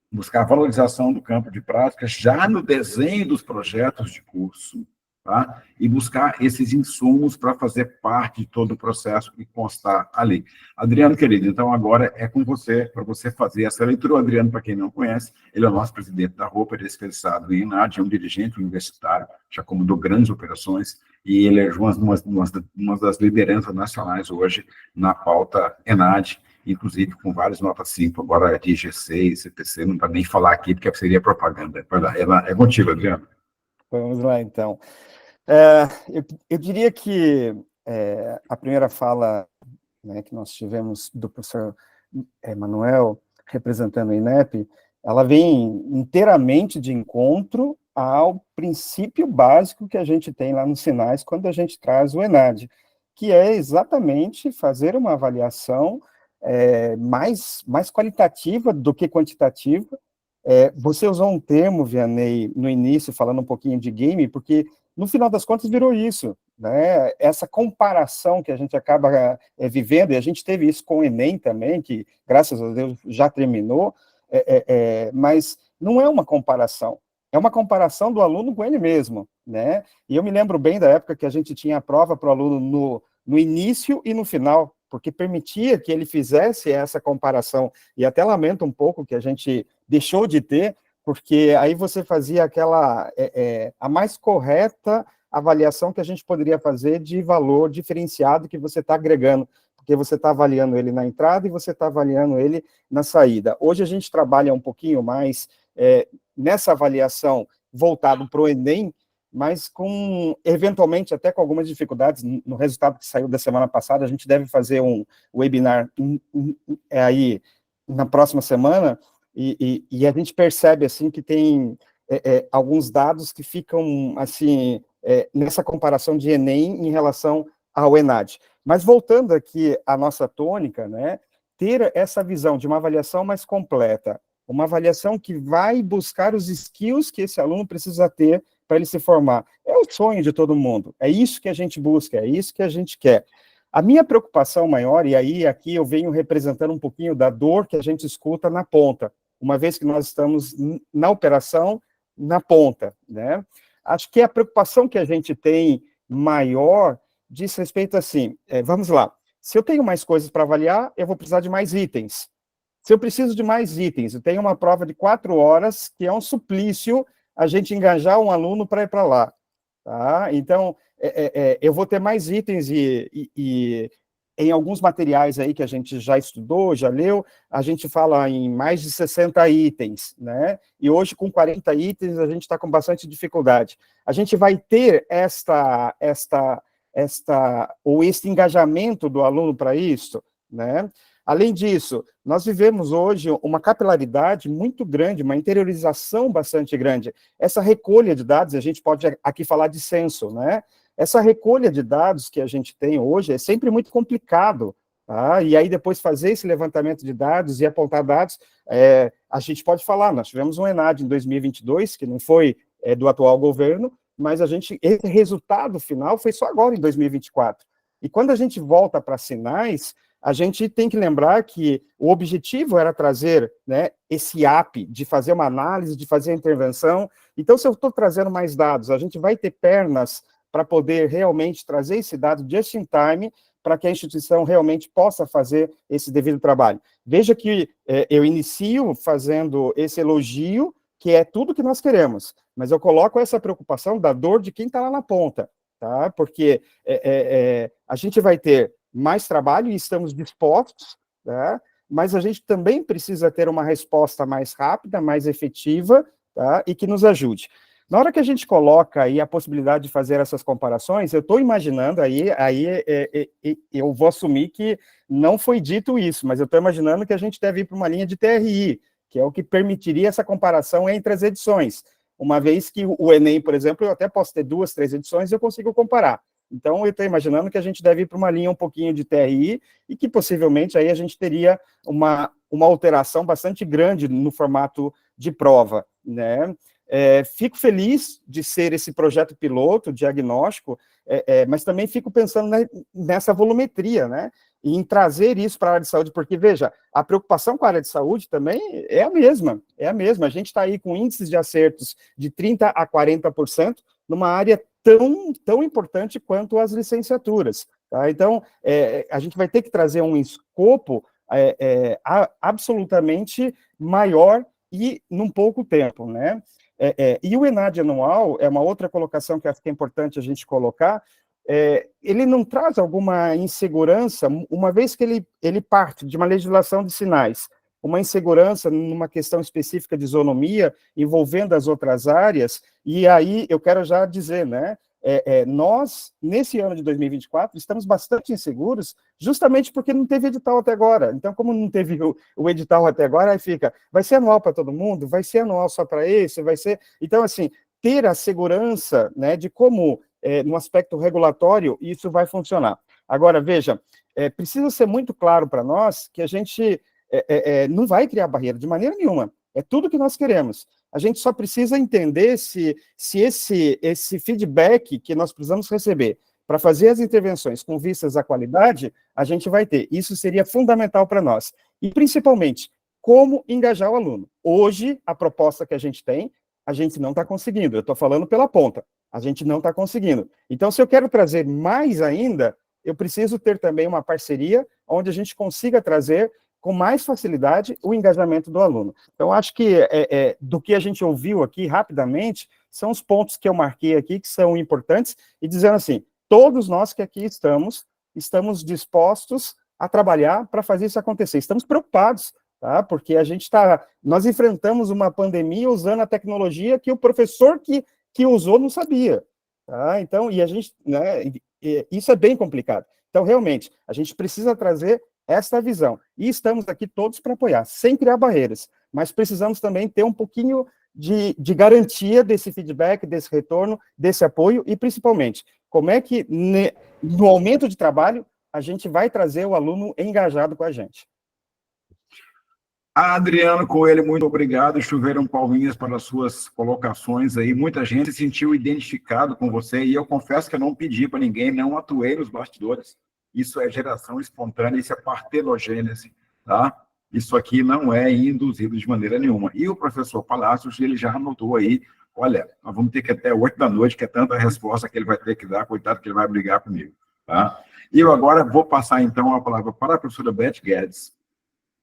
buscar a valorização do campo de prática já no desenho dos projetos de curso, tá? E buscar esses insumos para fazer parte de todo o processo e constar ali. Adriano, querido, então agora é com você, para você fazer essa leitura. O Adriano, para quem não conhece, ele é o nosso presidente da ROPER, ele é especializado em ENAD, é um dirigente universitário, já comandou grandes operações, e ele é uma das lideranças nacionais hoje na pauta ENAD, inclusive com várias notas 5, agora de G6, CPC, não para nem falar aqui, porque seria propaganda. É contigo, Adriano. Vamos lá, então. Eu diria que a primeira fala, né, que nós tivemos do professor Manuel, representando o INEP, ela vem inteiramente de encontro ao princípio básico que a gente tem lá nos sinais quando a gente traz o ENAD, que é exatamente fazer uma avaliação mais qualitativa do que quantitativa. Você usou um termo, Vianney, no início, falando um pouquinho de game, porque no final das contas virou isso, né? Essa comparação que a gente acaba vivendo, e a gente teve isso com o Enem também, que graças a Deus já terminou, mas não é uma comparação, é uma comparação do aluno com ele mesmo, né? E eu me lembro bem da época que a gente tinha a prova para o aluno no início e no final, porque permitia que ele fizesse essa comparação, e até lamento um pouco que a gente deixou de ter, porque aí você fazia aquela, a mais correta avaliação que a gente poderia fazer de valor diferenciado que você está agregando, porque você está avaliando ele na entrada e você está avaliando ele na saída. Hoje a gente trabalha um pouquinho mais nessa avaliação voltado para o Enem, mas eventualmente, até com algumas dificuldades, no resultado que saiu da semana passada, a gente deve fazer um webinar aí na próxima semana, e a gente percebe, assim, que tem alguns dados que ficam, assim, nessa comparação de Enem em relação ao ENAD. Mas voltando aqui à nossa tônica, né, ter essa visão de uma avaliação mais completa, uma avaliação que vai buscar os skills que esse aluno precisa ter para ele se formar. É o sonho de todo mundo, é isso que a gente busca, é isso que a gente quer. A minha preocupação maior, e aí aqui eu venho representando um pouquinho da dor que a gente escuta na ponta, uma vez que nós estamos na operação, na ponta, né? Acho que a preocupação que a gente tem maior diz respeito assim, vamos lá, se eu tenho mais coisas para avaliar, eu vou precisar de mais itens. Se eu preciso de mais itens, eu tenho uma prova de 4 horas, que é um suplício a gente engajar um aluno para ir para lá, tá? Então, eu vou ter mais itens e em alguns materiais aí que a gente já estudou, já leu, a gente fala em mais de 60 itens, né? E hoje, com 40 itens, a gente está com bastante dificuldade. A gente vai ter este engajamento do aluno para isso, né? Além disso, nós vivemos hoje uma capilaridade muito grande, uma interiorização bastante grande. Essa recolha de dados, a gente pode aqui falar de censo, né? Essa recolha de dados que a gente tem hoje é sempre muito complicado, tá? E aí depois fazer esse levantamento de dados e apontar dados, a gente pode falar, nós tivemos um ENAD em 2022, que não foi do atual governo, mas esse resultado final foi só agora, em 2024. E quando a gente volta para sinais, a gente tem que lembrar que o objetivo era trazer, né, esse app, de fazer uma análise, de fazer a intervenção. Então, se eu estou trazendo mais dados, a gente vai ter pernas para poder realmente trazer esse dado just in time, para que a instituição realmente possa fazer esse devido trabalho. Veja que eu inicio fazendo esse elogio, que é tudo que nós queremos, mas eu coloco essa preocupação da dor de quem está lá na ponta, tá? Porque a gente vai ter mais trabalho e estamos dispostos, tá? Mas a gente também precisa ter uma resposta mais rápida, mais efetiva, tá? E que nos ajude. Na hora que a gente coloca aí a possibilidade de fazer essas comparações, eu estou imaginando, eu vou assumir que não foi dito isso, mas eu estou imaginando que a gente deve ir para uma linha de TRI, que é o que permitiria essa comparação entre as edições. Uma vez que o Enem, por exemplo, eu até posso ter 2, 3 edições e eu consigo comparar. Então, eu estou imaginando que a gente deve ir para uma linha um pouquinho de TRI e que, possivelmente, aí a gente teria uma alteração bastante grande no formato de prova, né? Fico feliz de ser esse projeto piloto, diagnóstico, mas também fico pensando nessa volumetria, né? E em trazer isso para a área de saúde, porque, veja, a preocupação com a área de saúde também é a mesma. A gente está aí com índices de acertos de 30% a 40%, numa área tão importante quanto as licenciaturas. Tá? Então, a gente vai ter que trazer um escopo absolutamente maior e num pouco tempo, né? E o ENAD anual é uma outra colocação que acho que é importante a gente colocar. Ele não traz alguma insegurança, uma vez que ele parte de uma legislação de sinais, uma insegurança numa questão específica de isonomia, envolvendo as outras áreas, e aí eu quero já dizer, né, nós, nesse ano de 2024, estamos bastante inseguros, justamente porque não teve edital até agora. Então, como não teve o edital até agora, aí fica, vai ser anual para todo mundo? Vai ser anual só para esse? Vai ser... Então, assim, ter a segurança, né, de como, no aspecto regulatório, isso vai funcionar. Agora, veja, precisa ser muito claro para nós que a gente não vai criar barreira de maneira nenhuma. É tudo que nós queremos. A gente só precisa entender se esse feedback que nós precisamos receber para fazer as intervenções com vistas à qualidade, a gente vai ter. Isso seria fundamental para nós. E, principalmente, como engajar o aluno. Hoje, a proposta que a gente tem, a gente não está conseguindo. Eu estou falando pela ponta. A gente não está conseguindo. Então, se eu quero trazer mais ainda, eu preciso ter também uma parceria onde a gente consiga trazer com mais facilidade o engajamento do aluno. Então, acho que do que a gente ouviu aqui rapidamente, são os pontos que eu marquei aqui, que são importantes, e dizendo assim, todos nós que aqui estamos dispostos a trabalhar para fazer isso acontecer. Estamos preocupados, tá? Porque nós enfrentamos uma pandemia usando a tecnologia que o professor que usou não sabia. Tá? Então, e a gente, né, isso é bem complicado. Então, realmente, a gente precisa trazer esta visão. E estamos aqui todos para apoiar, sem criar barreiras, mas precisamos também ter um pouquinho de garantia desse feedback, desse retorno, desse apoio, e principalmente, como é que no aumento de trabalho a gente vai trazer o aluno engajado com a gente. Adriano Coelho, muito obrigado. Choveram palminhas para as suas colocações aí. Muita gente se sentiu identificado com você, e eu confesso que eu não pedi para ninguém, não atuei nos bastidores. Isso é geração espontânea, isso é partenogênese, tá? Isso aqui não é induzido de maneira nenhuma. E o professor Palácios, ele já anotou aí, olha, nós vamos ter que até 8 da noite, que é tanta resposta que ele vai ter que dar, coitado que ele vai brigar comigo, tá? E eu agora vou passar, então, a palavra para a professora Beth Guedes,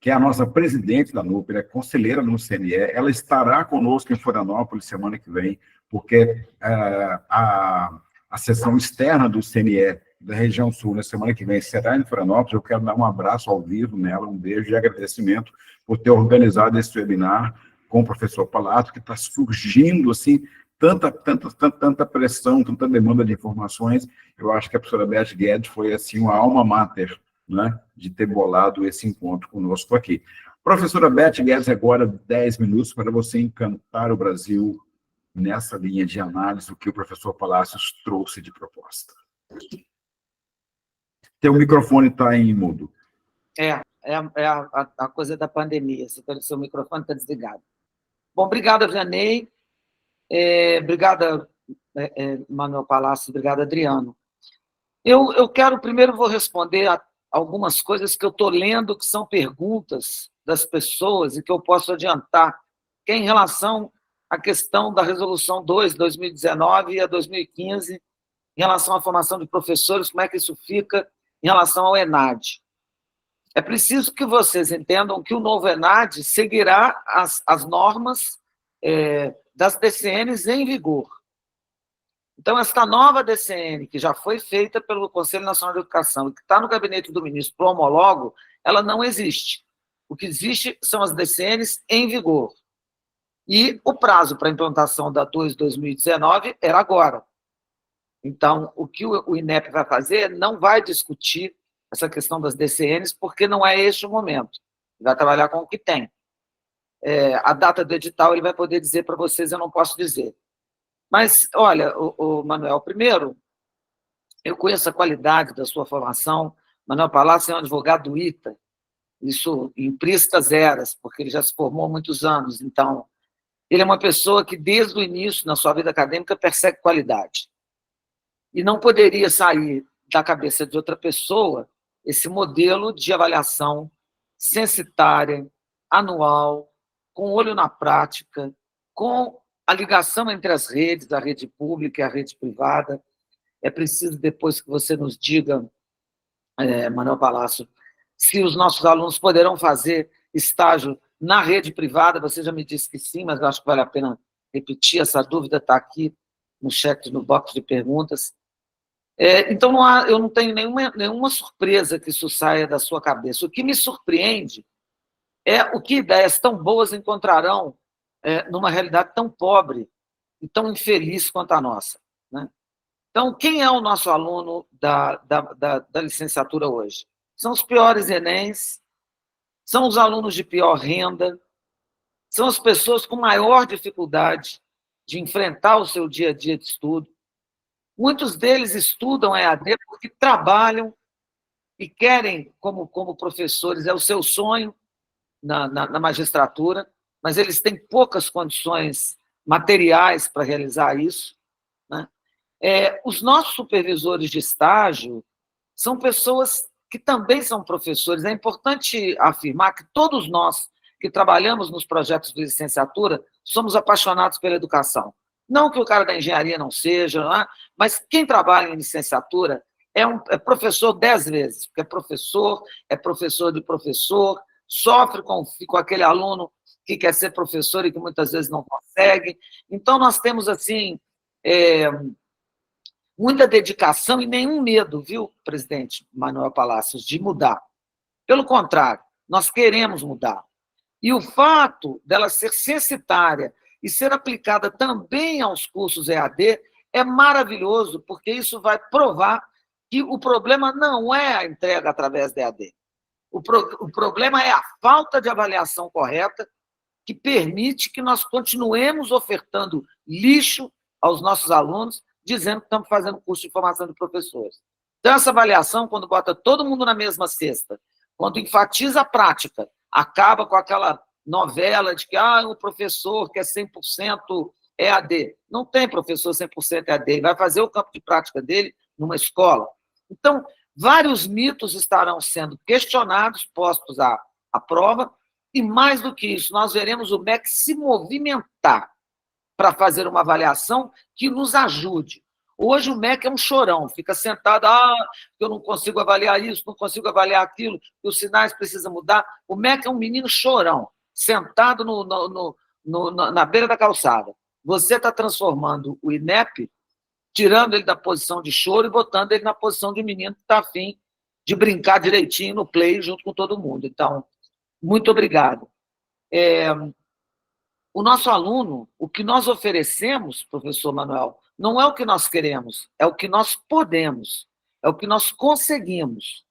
que é a nossa presidente da NUP, é conselheira no CNE, ela estará conosco em Florianópolis semana que vem, porque a sessão externa do CNE da região sul, na semana que vem, será em Florianópolis. Eu quero dar um abraço ao vivo nela, um beijo de agradecimento por ter organizado esse webinar com o professor Palato, que está surgindo, assim, tanta pressão, tanta demanda de informações. Eu acho que a professora Beth Guedes foi, assim, uma alma mater, né, de ter bolado esse encontro conosco aqui. Professora Beth Guedes, agora 10 minutos para você encantar o Brasil nessa linha de análise, o que o professor Palácios trouxe de proposta. Teu microfone está em mudo. A coisa da pandemia. Seu microfone está desligado. Bom, obrigada, Vianney. Obrigada, Manuel Palácio. Obrigada, Adriano. Eu quero, primeiro, vou responder a algumas coisas que eu estou lendo, que são perguntas das pessoas e que eu posso adiantar, que é em relação à questão da Resolução 2, de 2019 e a 2015, em relação à formação de professores, como é que isso fica em relação ao ENAD. É preciso que vocês entendam que o novo ENAD seguirá as normas das DCNs em vigor. Então, esta nova DCN, que já foi feita pelo Conselho Nacional de Educação e que está no gabinete do ministro para o homólogo, ela não existe. O que existe são as DCNs em vigor. E o prazo para a implantação da 2 de 2019 era agora. Então, o que o INEP vai fazer não vai discutir essa questão das DCNs, porque não é este o momento. Ele vai trabalhar com o que tem. A data do edital ele vai poder dizer para vocês, eu não posso dizer. Mas, olha, Manuel, primeiro, eu conheço a qualidade da sua formação. Manuel Palácio é um advogado do ITA, isso em pristas eras, porque ele já se formou há muitos anos. Então, ele é uma pessoa que, desde o início, na sua vida acadêmica, persegue qualidade. E não poderia sair da cabeça de outra pessoa esse modelo de avaliação censitária, anual, com olho na prática, com a ligação entre as redes, a rede pública e a rede privada. É preciso, depois, que você nos diga, Manuel Palácio, se os nossos alunos poderão fazer estágio na rede privada. Você já me disse que sim, mas eu acho que vale a pena repetir. Essa dúvida está aqui no chat, no box de perguntas. Então, eu não tenho nenhuma surpresa que isso saia da sua cabeça. O que me surpreende é o que ideias tão boas encontrarão numa realidade tão pobre e tão infeliz quanto a nossa, né? Então, quem é o nosso aluno da licenciatura hoje? São os piores Enems, são os alunos de pior renda, são as pessoas com maior dificuldade de enfrentar o seu dia a dia de estudo. Muitos deles estudam EAD porque trabalham e querem, como professores, é o seu sonho na magistratura, mas eles têm poucas condições materiais para realizar isso, né? Os nossos supervisores de estágio são pessoas que também são professores. É importante afirmar que todos nós que trabalhamos nos projetos de licenciatura somos apaixonados pela educação. Não que o cara da engenharia não seja, não é? Mas quem trabalha em licenciatura é professor 10 vezes, porque é professor de professor, sofre com aquele aluno que quer ser professor e que muitas vezes não consegue. Então, nós temos, assim, muita dedicação e nenhum medo, viu, presidente Manuel Palácios, de mudar. Pelo contrário, nós queremos mudar. E o fato dela ser censitária e ser aplicada também aos cursos EAD é maravilhoso, porque isso vai provar que o problema não é a entrega através da EAD. O problema é a falta de avaliação correta que permite que nós continuemos ofertando lixo aos nossos alunos, dizendo que estamos fazendo curso de formação de professores. Então, essa avaliação, quando bota todo mundo na mesma cesta, quando enfatiza a prática, acaba com aquela novela de que o professor que é 100% EAD. Não tem professor 100% EAD, ele vai fazer o campo de prática dele numa escola. Então, vários mitos estarão sendo questionados, postos à prova, e mais do que isso, nós veremos o MEC se movimentar para fazer uma avaliação que nos ajude. Hoje o MEC é um chorão, fica sentado, eu não consigo avaliar isso, não consigo avaliar aquilo, os sinais precisam mudar. O MEC é um menino chorão, sentado na beira da calçada. Você está transformando o INEP, tirando ele da posição de choro e botando ele na posição de menino que está afim de brincar direitinho no play junto com todo mundo. Então, muito obrigado. O nosso aluno, o que nós oferecemos, professor Manuel, não é o que nós queremos, é o que nós podemos, é o que nós conseguimos.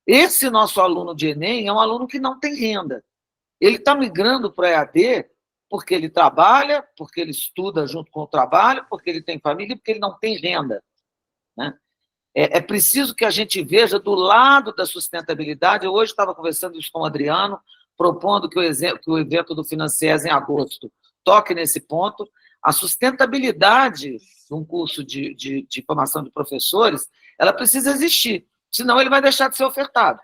Esse nosso aluno de Enem é um aluno que não tem renda. Ele está migrando para o EAD porque ele trabalha, porque ele estuda junto com o trabalho, porque ele tem família e porque ele não tem renda, né? É preciso que a gente veja do lado da sustentabilidade. Eu hoje estava conversando isso com o Adriano, propondo que o evento do Financiers em agosto toque nesse ponto. A sustentabilidade de um curso de formação de professores, ela precisa existir, senão ele vai deixar de ser ofertado.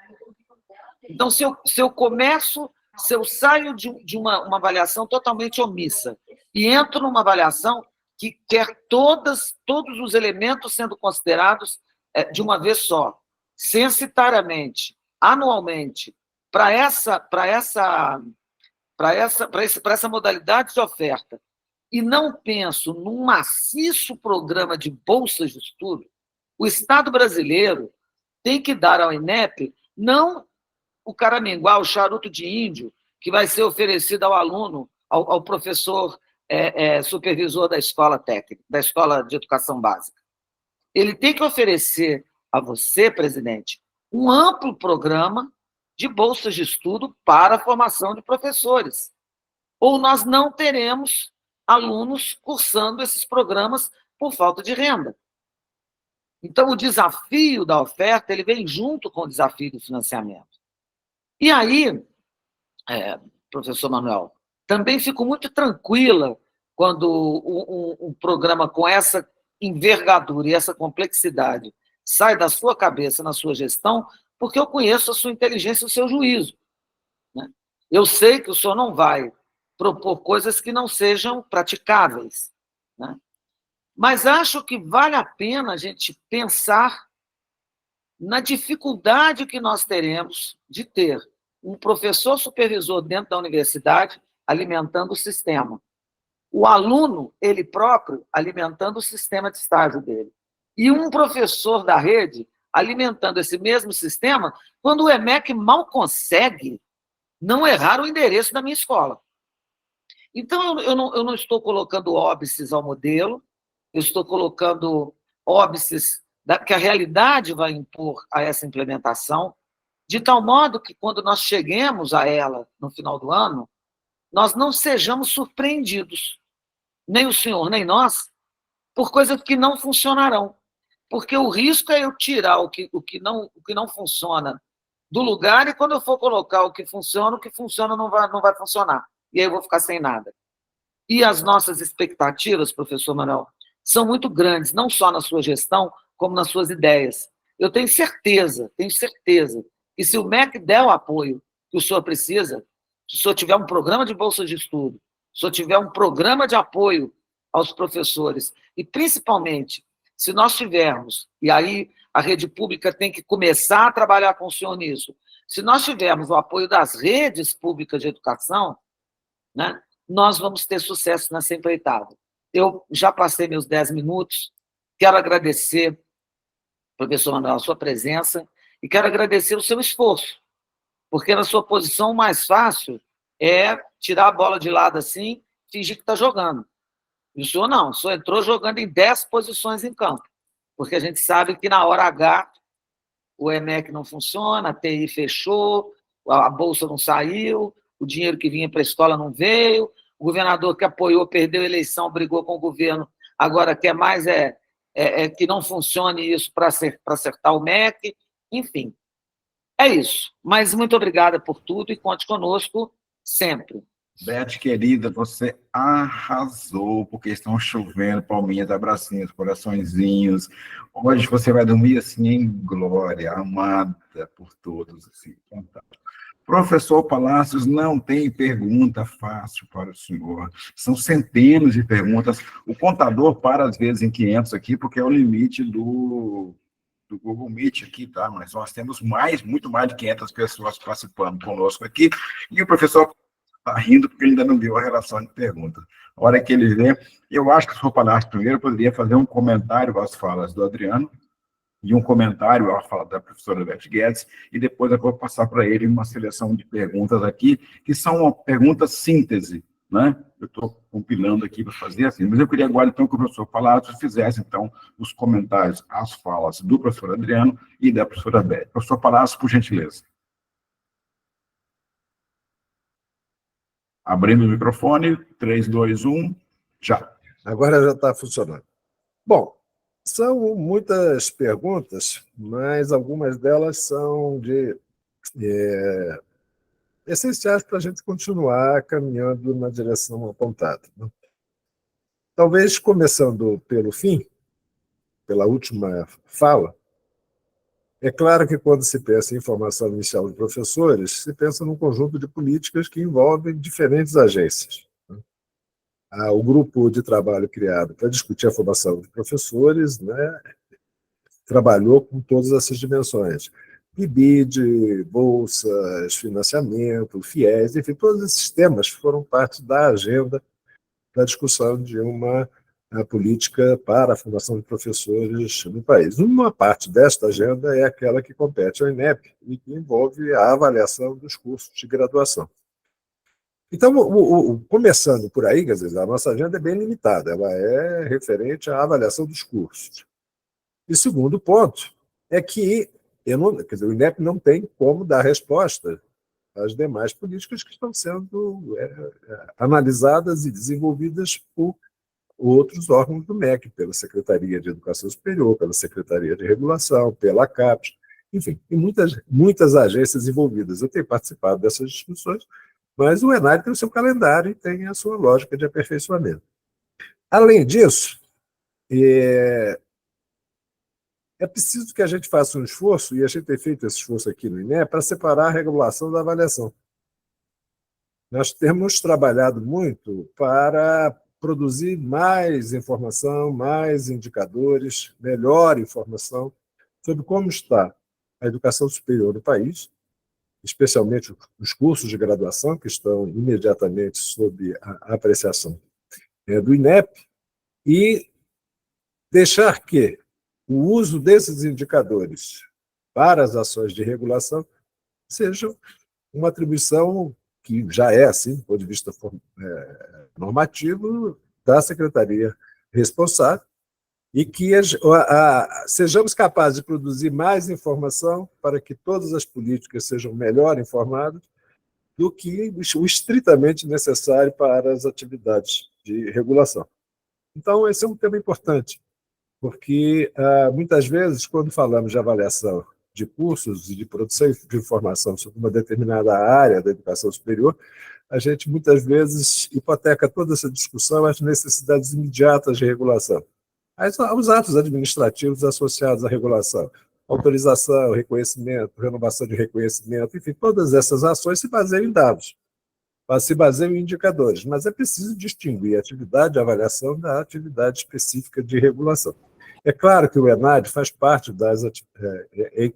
Então, se eu saio de uma avaliação totalmente omissa e entro numa avaliação que quer todos os elementos sendo considerados de uma vez só, censitariamente, anualmente, para essa modalidade de oferta, e não penso num maciço programa de bolsas de estudo, o Estado brasileiro tem que dar ao INEP não o caraminguá, o charuto de índio, que vai ser oferecido ao aluno, ao professor supervisor da escola técnica, da escola de educação básica. Ele tem que oferecer a você, presidente, um amplo programa de bolsas de estudo para a formação de professores. Ou nós não teremos alunos cursando esses programas por falta de renda. Então, o desafio da oferta ele vem junto com o desafio do financiamento. E aí, professor Manuel, também fico muito tranquila quando um programa com essa envergadura e essa complexidade sai da sua cabeça, na sua gestão, porque eu conheço a sua inteligência e o seu juízo, né? Eu sei que o senhor não vai propor coisas que não sejam praticáveis, né? Mas acho que vale a pena a gente pensar na dificuldade que nós teremos de ter um professor supervisor dentro da universidade alimentando o sistema. O aluno, ele próprio, alimentando o sistema de estágio dele. E um professor da rede alimentando esse mesmo sistema, quando o EMEC mal consegue não errar o endereço da minha escola. Então, eu não estou colocando óbices ao modelo, eu estou colocando óbices que a realidade vai impor a essa implementação, de tal modo que, quando nós cheguemos a ela no final do ano, nós não sejamos surpreendidos, nem o senhor, nem nós, por coisas que não funcionarão. Porque o risco é eu tirar o que não funciona do lugar, e quando eu for colocar o que funciona não vai funcionar. E aí eu vou ficar sem nada. E as nossas expectativas, professor Manuel, são muito grandes, não só na sua gestão, como nas suas ideias. Eu tenho certeza, que se o MEC der o apoio que o senhor precisa, se o senhor tiver um programa de bolsa de estudo, se o senhor tiver um programa de apoio aos professores, e principalmente, se nós tivermos, e aí a rede pública tem que começar a trabalhar com o senhor nisso, se nós tivermos o apoio das redes públicas de educação, né, nós vamos ter sucesso nessa empreitada. Eu já passei meus 10 minutos, quero agradecer, professor Manuel, a sua presença, e quero agradecer o seu esforço, porque na sua posição o mais fácil é tirar a bola de lado assim, fingir que está jogando. E o senhor não, o senhor entrou jogando em 10 posições em campo, porque a gente sabe que na hora H o EMEC não funciona, a TI fechou, a bolsa não saiu, o dinheiro que vinha para a escola não veio, o governador que apoiou perdeu a eleição, brigou com o governo, agora quer mais que não funcione isso para acertar o MEC, enfim. É isso. Mas muito obrigada por tudo e conte conosco sempre. Beth, querida, você arrasou, porque estão chovendo palminhas, abracinhos, coraçõezinhos. Hoje você vai dormir assim em glória, amada por todos. Assim, professor Palácios, não tem pergunta fácil para o senhor. São centenas de perguntas. O contador para, às vezes, em 500 aqui, porque é o limite do Google Meet aqui, tá? Mas nós temos muito mais de 500 pessoas participando conosco aqui. E o professor está rindo porque ele ainda não viu a relação de perguntas. A hora que ele vê, eu acho que o senhor Palácio primeiro poderia fazer um comentário às falas do Adriano e um comentário à fala da professora Beth Guedes, e depois eu vou passar para ele uma seleção de perguntas aqui, que são perguntas síntese, né? Eu estou compilando aqui para fazer assim, mas eu queria agora, então, que o professor Palácio fizesse, então, os comentários às falas do professor Adriano e da professora Beth. Professor Palácio, por gentileza. Abrindo o microfone, 3, 2, 1, já. Agora já está funcionando. Bom, são muitas perguntas, mas algumas delas são essenciais para a gente continuar caminhando na direção apontada. Talvez começando pelo fim, pela última fala, é claro que quando se pensa em formação inicial de professores, se pensa num conjunto de políticas que envolvem diferentes agências. O grupo de trabalho criado para discutir a formação de professores, né, trabalhou com todas essas dimensões. PIBID, bolsas, financiamento, FIES, enfim, todos esses temas foram parte da agenda da discussão de uma política para a formação de professores no país. Uma parte desta agenda é aquela que compete ao INEP e que envolve a avaliação dos cursos de graduação. Então, começando por aí, quer dizer, a nossa agenda é bem limitada, ela é referente à avaliação dos cursos. E segundo ponto é que quer dizer, o INEP não tem como dar resposta às demais políticas que estão sendo analisadas e desenvolvidas por outros órgãos do MEC, pela Secretaria de Educação Superior, pela Secretaria de Regulação, pela CAPES, enfim, tem muitas agências envolvidas. Eu tenho participado dessas discussões, mas o ENAD tem o seu calendário e tem a sua lógica de aperfeiçoamento. Além disso, é preciso que a gente faça um esforço, e a gente tem feito esse esforço aqui no INEP, para separar a regulação da avaliação. nós temos trabalhado muito para produzir mais informação, mais indicadores, melhor informação sobre como está a educação superior no país, especialmente os cursos de graduação, que estão imediatamente sob a apreciação do INEP, e deixar que o uso desses indicadores para as ações de regulação seja uma atribuição que já é, assim, do ponto de vista normativo, da secretaria responsável, e que sejamos capazes de produzir mais informação para que todas as políticas sejam melhor informadas do que o estritamente necessário para as atividades de regulação. Então, esse é um tema importante, porque, muitas vezes, quando falamos de avaliação de cursos e de produção de informação sobre uma determinada área da educação superior, a gente, muitas vezes, hipoteca toda essa discussão às necessidades imediatas de regulação, aos atos administrativos associados à regulação, autorização, reconhecimento, renovação de reconhecimento, enfim, todas essas ações se baseiam em dados, se baseiam em indicadores, mas é preciso distinguir a atividade de avaliação da atividade específica de regulação. É claro que o ENAD faz parte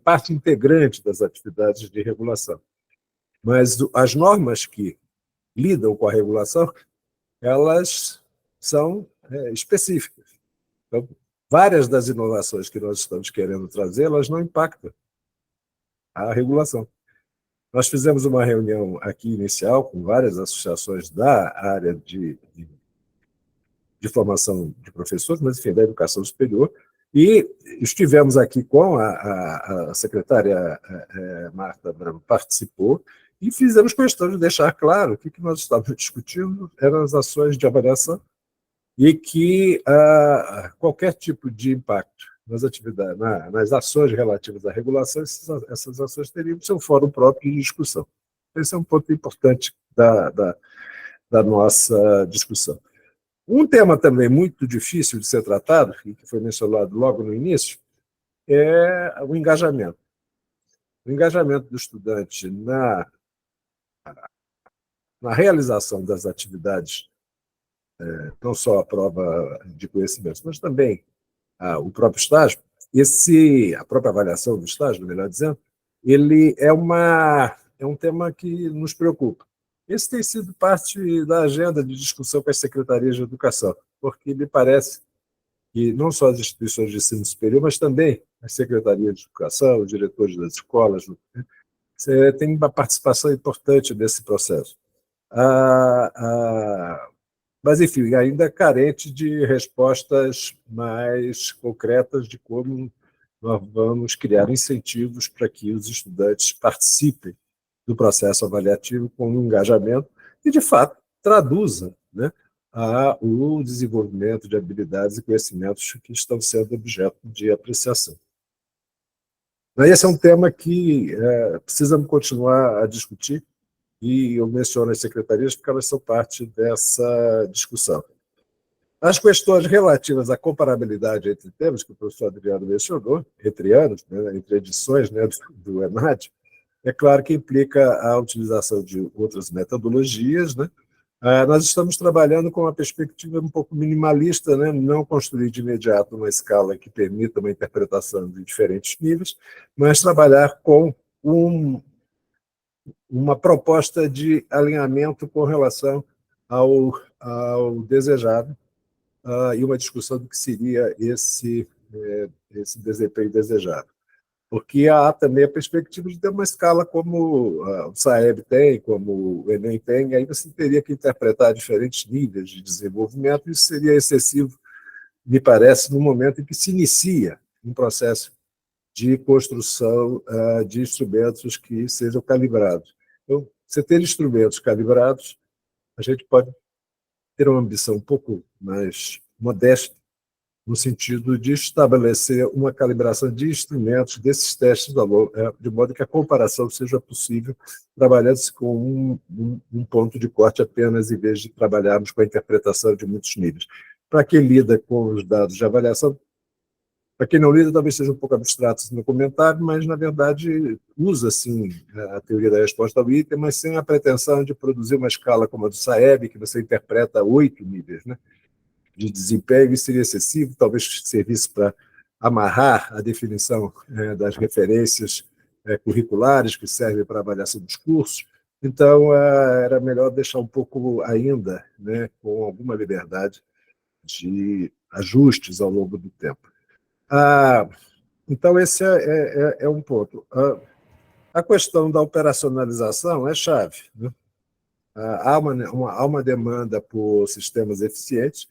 parte integrante das atividades de regulação, mas as normas que lidam com a regulação, elas são específicas. Então, várias das inovações que nós estamos querendo trazer, elas não impactam a regulação. Nós fizemos uma reunião aqui inicial com várias associações da área de formação de professores, mas, enfim, da educação superior, e estivemos aqui com a secretária Marta Abramo, participou, e fizemos questão de deixar claro que o que nós estávamos discutindo eram as ações de avaliação e que qualquer tipo de impacto nas atividades, nas ações relativas à regulação, essas ações teriam seu fórum próprio de discussão. Esse é um ponto importante da nossa discussão. Um tema também muito difícil de ser tratado, e que foi mencionado logo no início, é o engajamento. O engajamento do estudante na realização das atividades, não só a prova de conhecimentos, mas também o próprio estágio, a própria avaliação do estágio, melhor dizendo, ele é um tema que nos preocupa. Esse tem sido parte da agenda de discussão com as secretarias de educação, porque me parece que não só as instituições de ensino superior, mas também as secretarias de educação, os diretores das escolas, têm uma participação importante nesse processo. Mas, enfim, ainda carente de respostas mais concretas de como nós vamos criar incentivos para que os estudantes participem do processo avaliativo com um engajamento e, de fato, traduza, né, o desenvolvimento de habilidades e conhecimentos que estão sendo objeto de apreciação. Esse é um tema que precisamos continuar a discutir, e eu menciono as secretarias porque elas são parte dessa discussão. As questões relativas à comparabilidade entre temas, que o professor Adriano mencionou, entre anos, né, entre edições, né, do ENAD, é claro que implica a utilização de outras metodologias, né? Nós estamos trabalhando com uma perspectiva um pouco minimalista, né? Não construir de imediato uma escala que permita uma interpretação de diferentes níveis, mas trabalhar com uma proposta de alinhamento com relação ao desejado, e uma discussão do que seria esse desempenho desejado. Porque há também a perspectiva de ter uma escala como o SAEB tem, como o Enem tem, e aí você teria que interpretar diferentes níveis de desenvolvimento, e isso seria excessivo, me parece, no momento em que se inicia um processo de construção de instrumentos que sejam calibrados. Então, você ter instrumentos calibrados, a gente pode ter uma ambição um pouco mais modesta, no sentido de estabelecer uma calibração de instrumentos desses testes, de modo que a comparação seja possível, trabalhando-se com um ponto de corte apenas, em vez de trabalharmos com a interpretação de muitos níveis. Para quem lida com os dados de avaliação, Para quem não lida, talvez seja um pouco abstrato no comentário, mas, na verdade, usa, sim, a teoria da resposta ao item, mas sem a pretensão de produzir uma escala como a do Saeb, que você interpreta 8 níveis, né, de desempenho, e seria excessivo, talvez servisse para amarrar a definição das referências curriculares que servem para avaliação dos cursos. Então, era melhor deixar um pouco ainda, né, com alguma liberdade de ajustes ao longo do tempo. Então, esse é um ponto. A questão da operacionalização é chave, né? Há uma demanda por sistemas eficientes.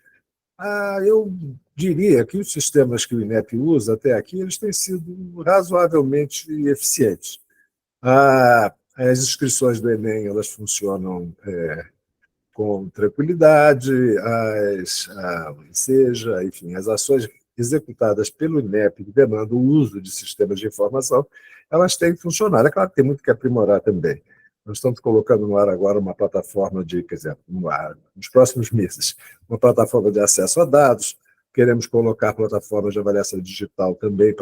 Eu diria que os sistemas que o INEP usa até aqui, eles têm sido razoavelmente eficientes. As inscrições do Enem, elas funcionam com tranquilidade, enfim, as ações executadas pelo INEP que demandam o uso de sistemas de informação, elas têm que funcionar. É claro que tem muito que aprimorar também. Nós estamos colocando no ar agora uma plataforma nos próximos meses, uma plataforma de acesso a dados, queremos colocar plataformas de avaliação digital também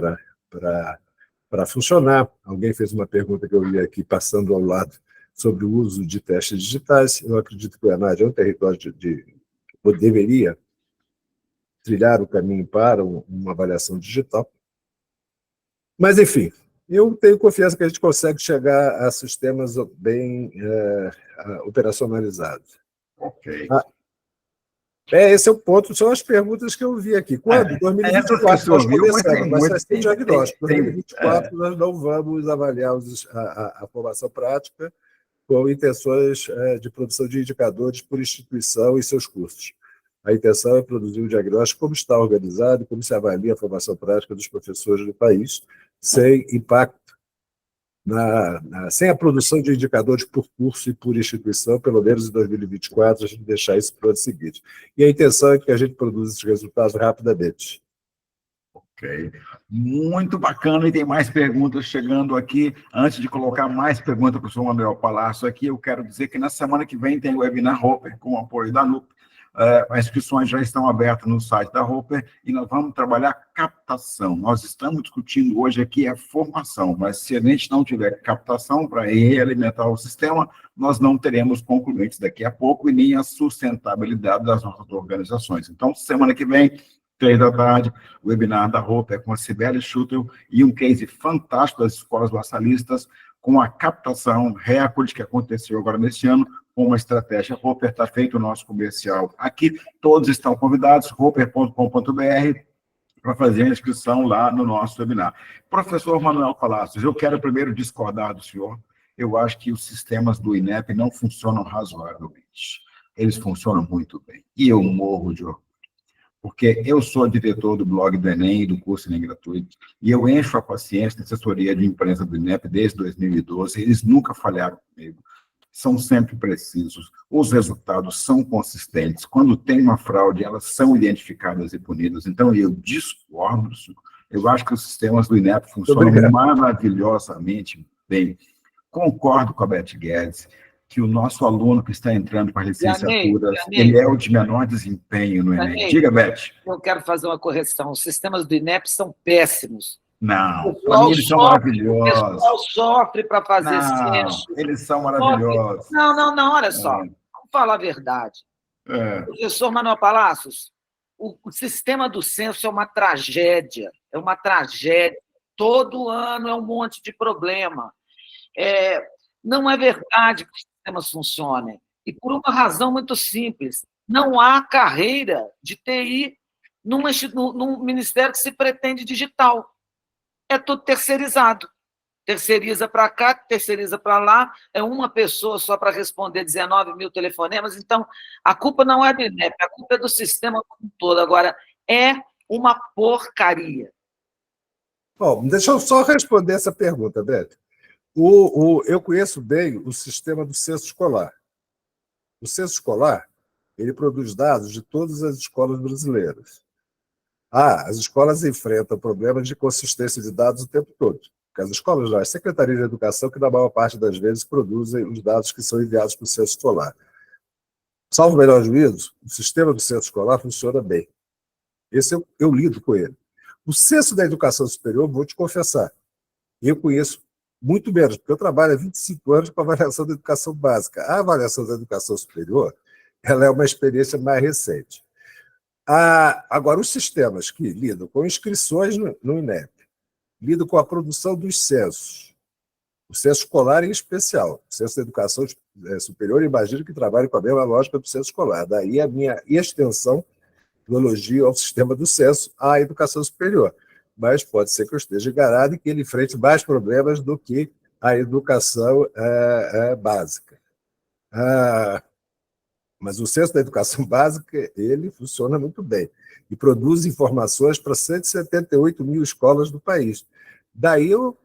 para funcionar. Alguém fez uma pergunta que eu li aqui, passando ao lado, sobre o uso de testes digitais. Eu acredito que o ENAD é um território que deveria trilhar o caminho para uma avaliação digital. Mas, enfim, eu tenho confiança que a gente consegue chegar a sistemas bem operacionalizados. Ok. Esse é o ponto, são as perguntas que eu vi aqui. Quando? 2024 nós começamos, mas vai ser diagnóstico. 2024 nós não vamos avaliar a formação prática com intenções de produção de indicadores por instituição e seus cursos. A intenção é produzir um diagnóstico como está organizado, como se avalia a formação prática dos professores do país, sem impacto, sem a produção de indicadores por curso e por instituição, pelo menos em 2024, a gente deixar isso para o ano seguinte. E a intenção é que a gente produza esses resultados rapidamente. Ok. Muito bacana, e tem mais perguntas chegando aqui. Antes de colocar mais perguntas para o professor Manuel Palácio aqui, eu quero dizer que na semana que vem tem o webinar Roper, com o apoio da NUP. As inscrições já estão abertas no site da Roper e nós vamos trabalhar captação. Nós estamos discutindo hoje aqui a formação, mas se a gente não tiver captação para realimentar o sistema, nós não teremos concluintes daqui a pouco e nem a sustentabilidade das nossas organizações. Então, semana que vem, 3 da tarde, o webinar da Roper com a Cibele Schutel e um case fantástico das escolas laçalistas com a captação recorde que aconteceu agora neste ano, com uma estratégia Roper. Está feito o nosso comercial aqui. Todos estão convidados, roper.com.br, para fazer a inscrição lá no nosso webinar. Professor Manuel Palácios, eu quero primeiro discordar do senhor. Eu acho que os sistemas do INEP não funcionam razoavelmente. Eles funcionam muito bem. E eu morro de orgulho, porque eu sou diretor do blog do Enem e do curso Enem Gratuito, e eu encho a paciência da assessoria de imprensa do INEP desde 2012, eles nunca falharam comigo, são sempre precisos, os resultados são consistentes, quando tem uma fraude, elas são identificadas e punidas. Então, eu discordo, eu acho que os sistemas do INEP funcionam maravilhosamente bem. Concordo com a Beth Guedes, que o nosso aluno que está entrando para licenciaturas, ele é o de menor desempenho no Enem. Diga, Beth. Eu quero fazer uma correção. Os sistemas do INEP são péssimos. Não, para mim eles são maravilhosos. O pessoal sofre para fazer censo. Eles são maravilhosos. Não, olha só. Vamos falar a verdade. Professor Manuel Palácios, o sistema do censo é uma tragédia. É uma tragédia. Todo ano é um monte de problema. Não é verdade que os sistemas funcionem. E por uma razão muito simples. Não há carreira de TI num ministério que se pretende digital. É tudo terceirizado. Terceiriza para cá, terceiriza para lá, é uma pessoa só para responder 19 mil telefonemas. Então, a culpa não é do INEP, a culpa é do sistema como um todo. Agora, é uma porcaria. Bom, deixa eu só responder essa pergunta, Beto. Eu conheço bem o sistema do censo escolar. O censo escolar, ele produz dados de todas as escolas brasileiras. As escolas enfrentam problemas de consistência de dados o tempo todo. Porque as escolas não, as secretarias de educação, que na maior parte das vezes produzem os dados que são enviados para o censo escolar. Salvo o melhor juízo, o sistema do censo escolar funciona bem. Esse eu lido com ele. O censo da educação superior, vou te confessar, eu conheço muito menos, porque eu trabalho há 25 anos com a avaliação da educação básica. A avaliação da educação superior, ela é uma experiência mais recente. Agora, os sistemas que lidam com inscrições no INEP, lidam com a produção dos censos, o censo escolar em especial, o censo da educação superior, imagino que trabalhe com a mesma lógica do censo escolar. Daí a minha extensão do elogio ao sistema do censo à educação superior. Mas pode ser que eu esteja enganado e que ele enfrente mais problemas do que a educação básica. Mas o censo da educação básica, ele funciona muito bem e produz informações para 178 mil escolas do país. Daí eu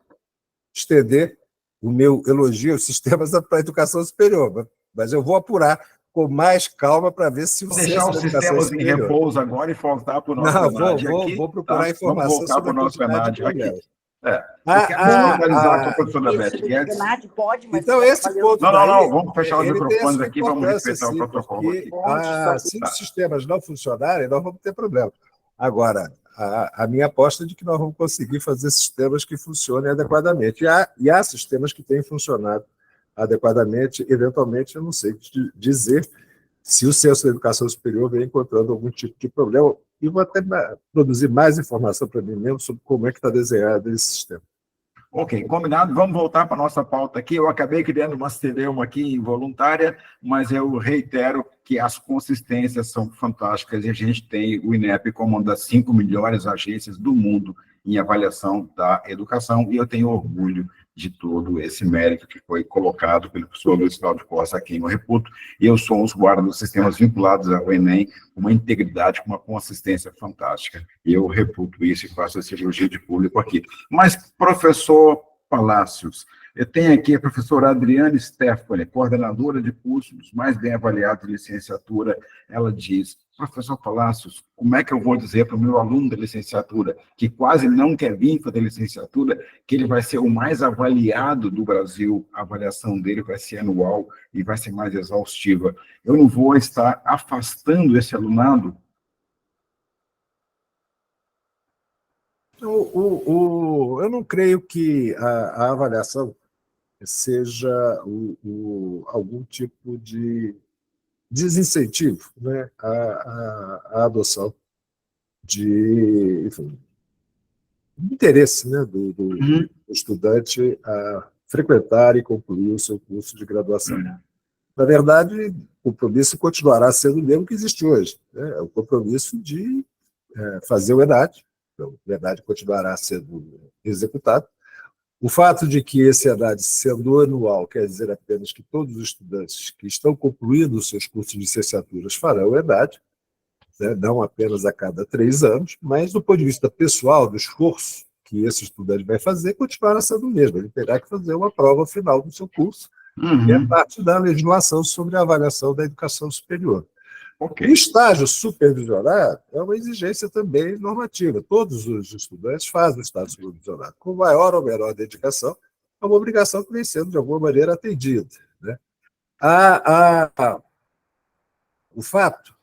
estender o meu elogio aos sistemas para a educação superior, mas eu vou apurar com mais calma para ver se o deixar os sistemas em repouso agora e voltar para o nosso ENAD aqui. Vou procurar informação sobre o nosso ENAD aqui. Eu quero finalizar com a professora Beth Guedes. Então, esse ponto. Não, vamos fechar os microfones aqui, vamos respeitar o protocolo aqui. Se os sistemas não funcionarem, nós vamos ter problema. Agora, a minha aposta é de que nós vamos conseguir fazer sistemas que funcionem adequadamente. E há sistemas que têm funcionado adequadamente. Eventualmente, eu não sei dizer se o censo da educação superior vem encontrando algum tipo de problema. E vou até produzir mais informação para mim mesmo sobre como é que está desenhado esse sistema. Ok, combinado. Vamos voltar para a nossa pauta aqui. Eu acabei criando uma celeuma aqui involuntária, mas eu reitero que as consistências são fantásticas e a gente tem o INEP como uma das 5 melhores agências do mundo em avaliação da educação, e eu tenho orgulho de todo esse mérito que foi colocado pelo professor Luiz Cláudio Costa, a quem eu reputo, e eu sou um usuário dos sistemas vinculados ao Enem, com uma integridade, com uma consistência fantástica. E eu reputo isso e faço esse elogio de público aqui. Mas, professor Palácios, eu tenho aqui a professora Adriane Stefani, coordenadora de cursos mais bem avaliados de licenciatura. Ela diz: professor Palácios, como é que eu vou dizer para o meu aluno da licenciatura, que quase não quer vir fazer licenciatura, que ele vai ser o mais avaliado do Brasil, a avaliação dele vai ser anual e vai ser mais exaustiva? Eu não vou estar afastando esse alunado? Eu não creio que a avaliação seja algum tipo de desincentivo, né, à adoção de, enfim, interesse, né, do estudante a frequentar e concluir o seu curso de graduação. Na verdade, o compromisso continuará sendo o mesmo que existe hoje, né, é o compromisso de fazer o ENAD. Então, o ENAD continuará sendo executado. O fato de que esse ENAD, sendo anual, quer dizer apenas que todos os estudantes que estão concluindo os seus cursos de licenciaturas farão o ENAD, né, não apenas a cada 3 anos, mas do ponto de vista pessoal, do esforço que esse estudante vai fazer, continuará sendo o mesmo. Ele terá que fazer uma prova final do seu curso, que é parte da legislação sobre a avaliação da educação superior. Okay. O estágio supervisionado é uma exigência também normativa. Todos os estudantes fazem o estágio supervisionado. Com maior ou menor dedicação, é uma obrigação que vem sendo, de alguma maneira, atendida, né? O fato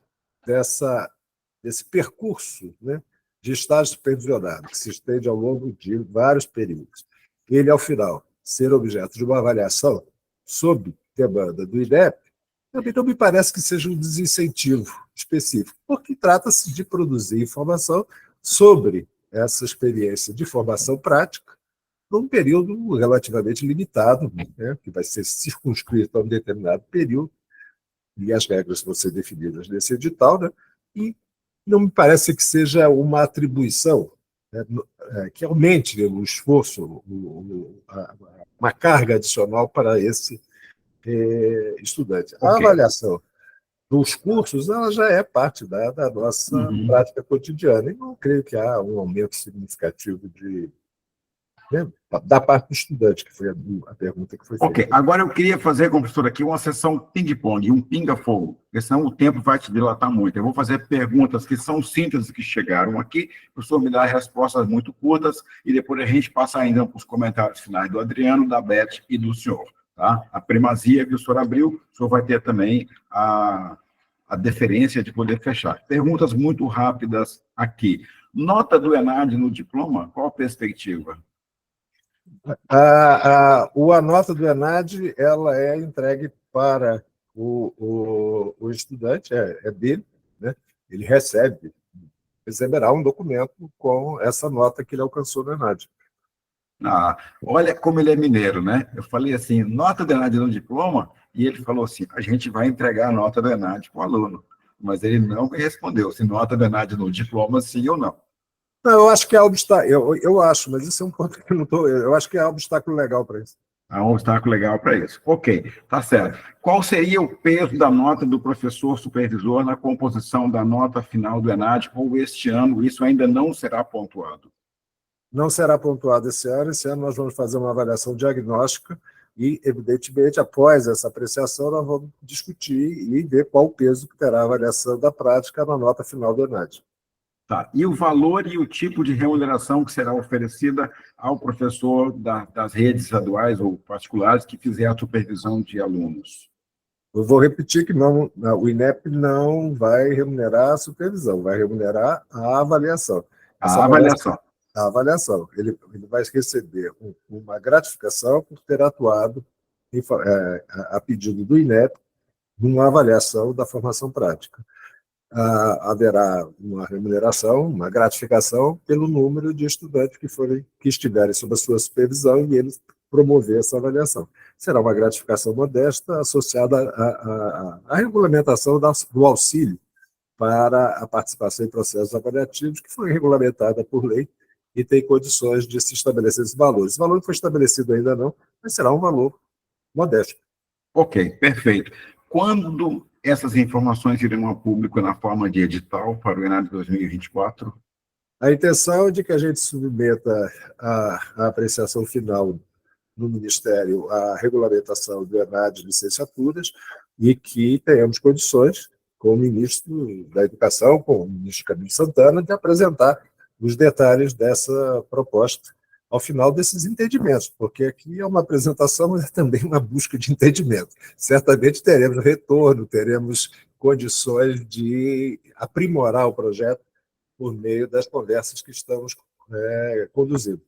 desse percurso, né, de estágio supervisionado, que se estende ao longo de vários períodos, ele, ao final, ser objeto de uma avaliação sob demanda do INEP, também não me parece que seja um desincentivo específico, porque trata-se de produzir informação sobre essa experiência de formação prática num período relativamente limitado, né, que vai ser circunscrito a um determinado período, e as regras vão ser definidas nesse edital, né, e não me parece que seja uma atribuição, né, que aumente o esforço, uma carga adicional para esse estudante. Okay. A avaliação dos cursos, ela já é parte da nossa prática cotidiana, e não creio que há um aumento significativo da parte do estudante, que foi a pergunta que foi feita. Ok, agora eu queria fazer com o professor aqui uma sessão ping-pong, um pinga-fogo, porque senão o tempo vai te dilatar muito. Eu vou fazer perguntas que são sínteses que chegaram aqui, o professor me dá respostas muito curtas, e depois a gente passa ainda para os comentários finais do Adriano, da Beth e do senhor. Tá? A primazia que o senhor abriu, o senhor vai ter também a deferência de poder fechar. Perguntas muito rápidas aqui. Nota do ENAD no diploma, qual a perspectiva? A nota do ENAD ela é entregue para o estudante, é dele, né? Ele receberá um documento com essa nota que ele alcançou no ENAD. Olha como ele é mineiro, né? Eu falei assim, nota do ENAD no diploma, e ele falou assim, a gente vai entregar a nota do ENAD para o aluno. Mas ele não respondeu se nota do ENAD no diploma, sim ou não. Não, eu acho que é obstáculo, eu acho, mas isso é um ponto que eu não estou. Eu acho que é obstáculo legal para isso. Há um obstáculo legal para isso. Ok, tá certo. Qual seria o peso da nota do professor supervisor na composição da nota final do ENAD, ou este ano isso ainda não será pontuado? Não será pontuado esse ano. Esse ano nós vamos fazer uma avaliação diagnóstica e, evidentemente, após essa apreciação, nós vamos discutir e ver qual o peso que terá a avaliação da prática na nota final do ENAD. Tá. E o valor e o tipo de remuneração que será oferecida ao professor das redes estaduais ou particulares que fizer a supervisão de alunos? Eu vou repetir que não, o INEP não vai remunerar a supervisão, vai remunerar a avaliação. A avaliação. A avaliação. Ele vai receber uma gratificação por ter atuado a pedido do INEP numa avaliação da formação prática. Haverá uma remuneração, uma gratificação pelo número de estudantes que estiverem sob a sua supervisão e eles promover essa avaliação. Será uma gratificação modesta associada à regulamentação do auxílio para a participação em processos avaliativos, que foi regulamentada por lei e tem condições de se estabelecer esse valor. Esse valor não foi estabelecido ainda não, mas será um valor modesto. Ok, perfeito. Quando essas informações irão a público na forma de edital para o ENAD 2024? A intenção é de que a gente submeta a apreciação final no Ministério a regulamentação do ENAD de licenciaturas e que tenhamos condições, com o ministro da Educação, com o ministro Camilo Santana, de apresentar os detalhes dessa proposta ao final desses entendimentos, porque aqui é uma apresentação, mas é também uma busca de entendimento. Certamente teremos retorno, teremos condições de aprimorar o projeto por meio das conversas que estamos conduzindo.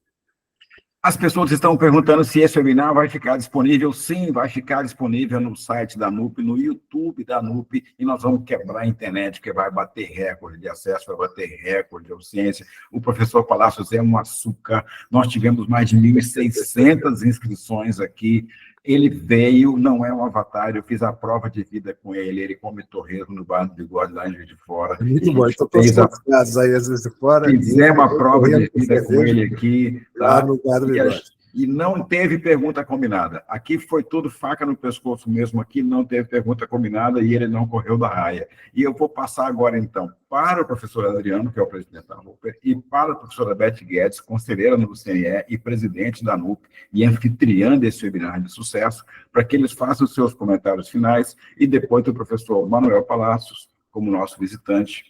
As pessoas estão perguntando se esse webinar vai ficar disponível. Sim, vai ficar disponível no site da NUP, no YouTube da NUP, e nós vamos quebrar a internet, que vai bater recorde de acesso, vai bater recorde de audiência. O professor Palacios é um açúcar. Nós tivemos mais de 1.600 inscrições aqui. Ele veio, não é um avatar, eu fiz a prova de vida com ele come torresmo no Bar do Bigode, lá em Juiz de Fora. Muito bom, então todos convidados aí, às vezes de fora. Fizemos a prova de vida com ele aqui. Lá no Bar do Bigode. E não teve pergunta combinada. Aqui foi tudo faca no pescoço mesmo, aqui não teve pergunta combinada e ele não correu da raia. E eu vou passar agora, então, para o professor Adriano, que é o presidente da NUP, e para a professora Beth Guedes, conselheira no CNE e presidente da NUP, e anfitriã desse webinar de sucesso, para que eles façam os seus comentários finais, e depois o professor Manuel Palacios, como nosso visitante,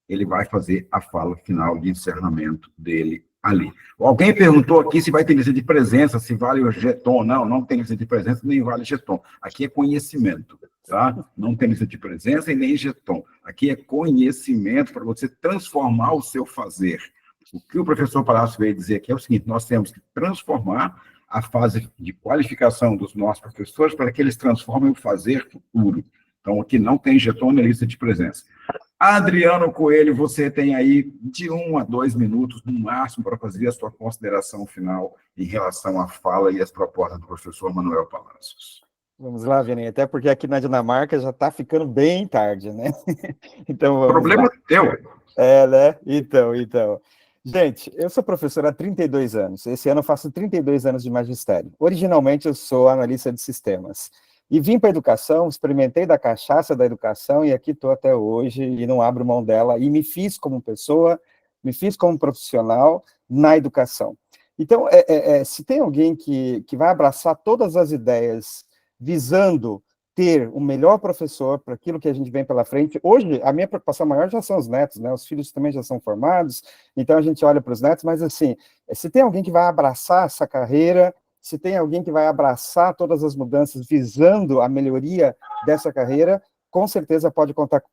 ele vai fazer a fala final de encerramento dele ali. Alguém perguntou aqui se vai ter lista de presença, se vale o jeton. Não, não tem lista de presença, nem vale jeton. Aqui é conhecimento, tá? Não tem lista de presença e nem jeton. Aqui é conhecimento para você transformar o seu fazer. O que o professor Palacios veio dizer aqui é o seguinte, nós temos que transformar a fase de qualificação dos nossos professores para que eles transformem o fazer futuro. Então, aqui não tem jeton nem lista de presença. Adriano Coelho, você tem aí de 1 a 2 minutos, no máximo, para fazer a sua consideração final em relação à fala e às propostas do professor Manuel Palacios. Vamos lá, Vianney, até porque aqui na Dinamarca já está ficando bem tarde, né? Então, vamos problema lá. teu. Né? Então. Gente, eu sou professor há 32 anos. Esse ano eu faço 32 anos de magistério. Originalmente, eu sou analista de sistemas. E vim para a educação, experimentei da cachaça da educação e aqui estou até hoje e não abro mão dela. E me fiz como pessoa, me fiz como profissional na educação. Então, se tem alguém que vai abraçar todas as ideias visando ter o melhor professor para aquilo que a gente vem pela frente, hoje a minha preocupação maior já são os netos, né? Os filhos também já são formados, então a gente olha para os netos, mas assim, se tem alguém que vai abraçar essa carreira, se tem alguém que vai abraçar todas as mudanças visando a melhoria dessa carreira, com certeza pode contar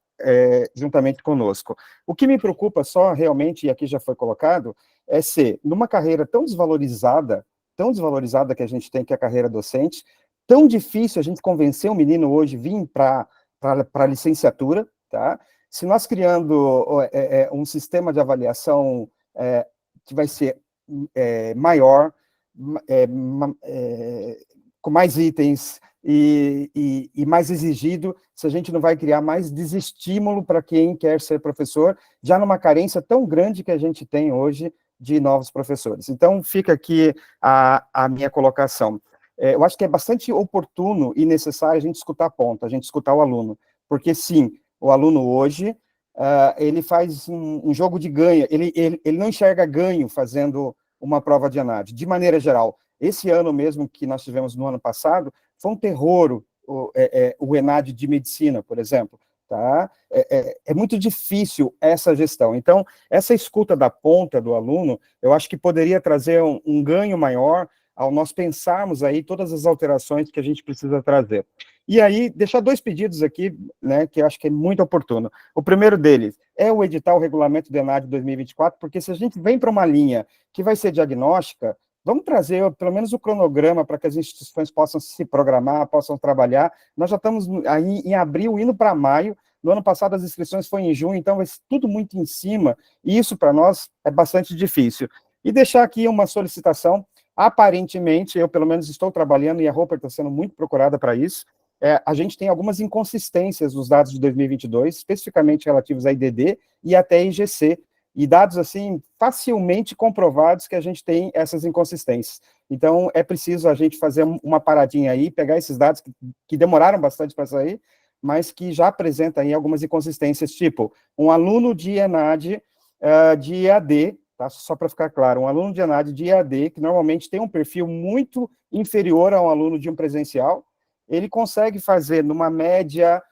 juntamente conosco. O que me preocupa só realmente, e aqui já foi colocado, é ser, numa carreira tão desvalorizada que a gente tem, que é a carreira docente, tão difícil a gente convencer um menino hoje vir para a licenciatura, tá? Se nós criando um sistema de avaliação que vai ser maior, com mais itens e mais exigido, se a gente não vai criar mais desestímulo para quem quer ser professor, já numa carência tão grande que a gente tem hoje de novos professores. Então, fica aqui a minha colocação. Eu acho que é bastante oportuno e necessário a gente escutar a ponta, a gente escutar o aluno, porque, sim, o aluno hoje, ele faz um jogo de ganho, ele não enxerga ganho fazendo uma prova de ENAD, de maneira geral. Esse ano mesmo, que nós tivemos no ano passado, foi um terror o ENAD de medicina, por exemplo. Tá? É muito difícil essa gestão. Então, essa escuta da ponta do aluno, eu acho que poderia trazer um ganho maior ao nós pensarmos aí todas as alterações que a gente precisa trazer. E aí, deixar 2 pedidos aqui, né, que eu acho que é muito oportuno. O primeiro deles é o edital, o regulamento do ENAD 2024, porque se a gente vem para uma linha que vai ser diagnóstica, vamos trazer pelo menos o cronograma para que as instituições possam se programar, possam trabalhar. Nós já estamos aí em abril, indo para maio. No ano passado as inscrições foram em junho, então vai ser tudo muito em cima, e isso para nós é bastante difícil. E deixar aqui uma solicitação, aparentemente, eu pelo menos estou trabalhando, e a Roper está sendo muito procurada para isso, a gente tem algumas inconsistências nos dados de 2022, especificamente relativos a IDD e até IGC, e dados, assim, facilmente comprovados que a gente tem essas inconsistências. Então, é preciso a gente fazer uma paradinha aí, pegar esses dados que demoraram bastante para sair, mas que já apresentam aí algumas inconsistências, tipo, um aluno de ENAD de EAD, tá? Só para ficar claro, um aluno de ENAD de EAD, que normalmente tem um perfil muito inferior a um aluno de um presencial, ele consegue fazer, numa média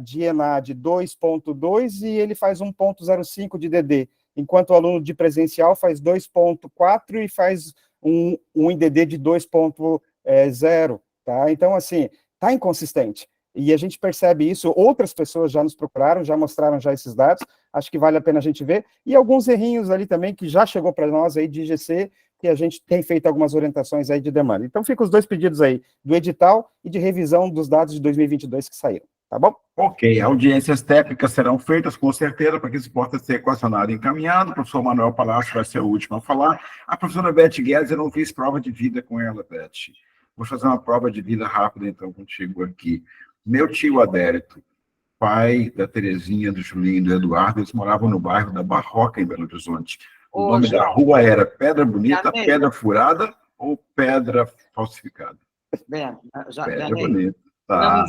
de ENAD 2.2 e ele faz 1.05 de DD, enquanto o aluno de presencial faz 2.4 e faz um IDD de 2.0, tá? Então, assim, tá inconsistente. E a gente percebe isso, outras pessoas já nos procuraram, já mostraram já esses dados, acho que vale a pena a gente ver, e alguns errinhos ali também que já chegou para nós aí de IGC, que a gente tem feito algumas orientações aí de demanda. Então, ficam os 2 pedidos aí, do edital e de revisão dos dados de 2022 que saíram, tá bom? Ok, audiências técnicas serão feitas, com certeza, para que isso possa ser equacionado e encaminhado. O professor Manuel Palácio vai ser o último a falar. A professora Beth Guedes, eu não fiz prova de vida com ela, Beth. Vou fazer uma prova de vida rápida, então, contigo aqui. Meu tio Adérito, pai da Terezinha, do Julinho e do Eduardo, eles moravam no bairro da Barroca, em Belo Horizonte. O nome da rua era Pedra Bonita, Pedra Furada ou Pedra Falsificada? Pedra Bonita. Tá.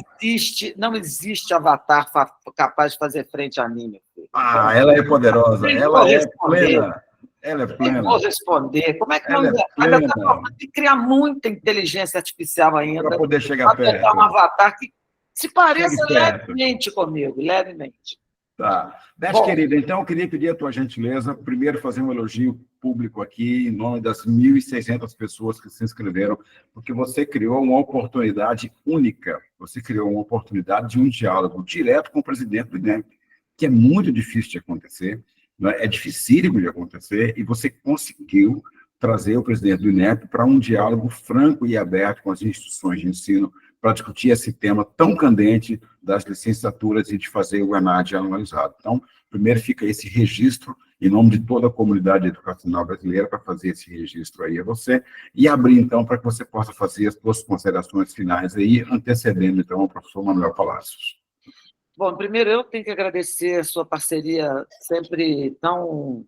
Não existe avatar capaz de fazer frente a mim, meu filho. Ela é poderosa, ela é plena. Ela é plena. Eu vou responder. Como é que não ainda está de criar muita inteligência artificial ainda para poder chegar perto? Um avatar que se pareça levemente comigo, levemente. Tá. Beth, querida, então eu queria pedir a tua gentileza, primeiro fazer um elogio público aqui, em nome das 1.600 pessoas que se inscreveram, porque você criou uma oportunidade única, você criou uma oportunidade de um diálogo direto com o presidente do INEP, que é muito difícil de acontecer, é dificílimo de acontecer, e você conseguiu trazer o presidente do INEP para um diálogo franco e aberto com as instituições de ensino, para discutir esse tema tão candente das licenciaturas e de fazer o ENAD anualizado. Então, primeiro fica esse registro, em nome de toda a comunidade educacional brasileira, para fazer esse registro aí a você, e abrir, então, para que você possa fazer as suas considerações finais aí, antecedendo, então, ao professor Manuel Palácios. Bom, primeiro eu tenho que agradecer a sua parceria sempre tão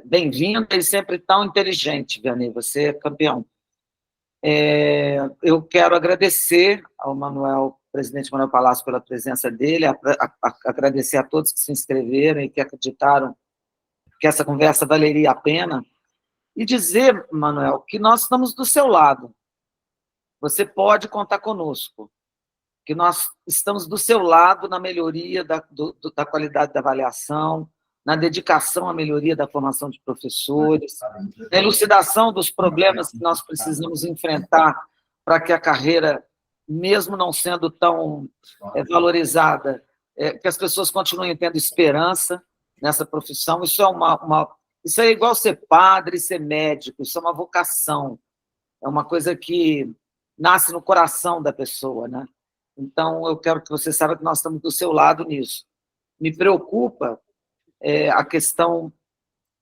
bem-vinda e sempre tão inteligente, Vianney, você é campeão. Eu quero agradecer ao presidente Manuel Palácio pela presença dele, agradecer a todos que se inscreveram e que acreditaram que essa conversa valeria a pena, e dizer, Manuel, que nós estamos do seu lado. Você pode contar conosco, que nós estamos do seu lado na melhoria da qualidade da avaliação, na dedicação à melhoria da formação de professores, na elucidação dos problemas que nós precisamos enfrentar para que a carreira, mesmo não sendo tão valorizada, que as pessoas continuem tendo esperança nessa profissão. Isso é igual ser padre, ser médico, isso é uma vocação, é uma coisa que nasce no coração da pessoa, né? Então, eu quero que você saiba que nós estamos do seu lado nisso. Me preocupa a questão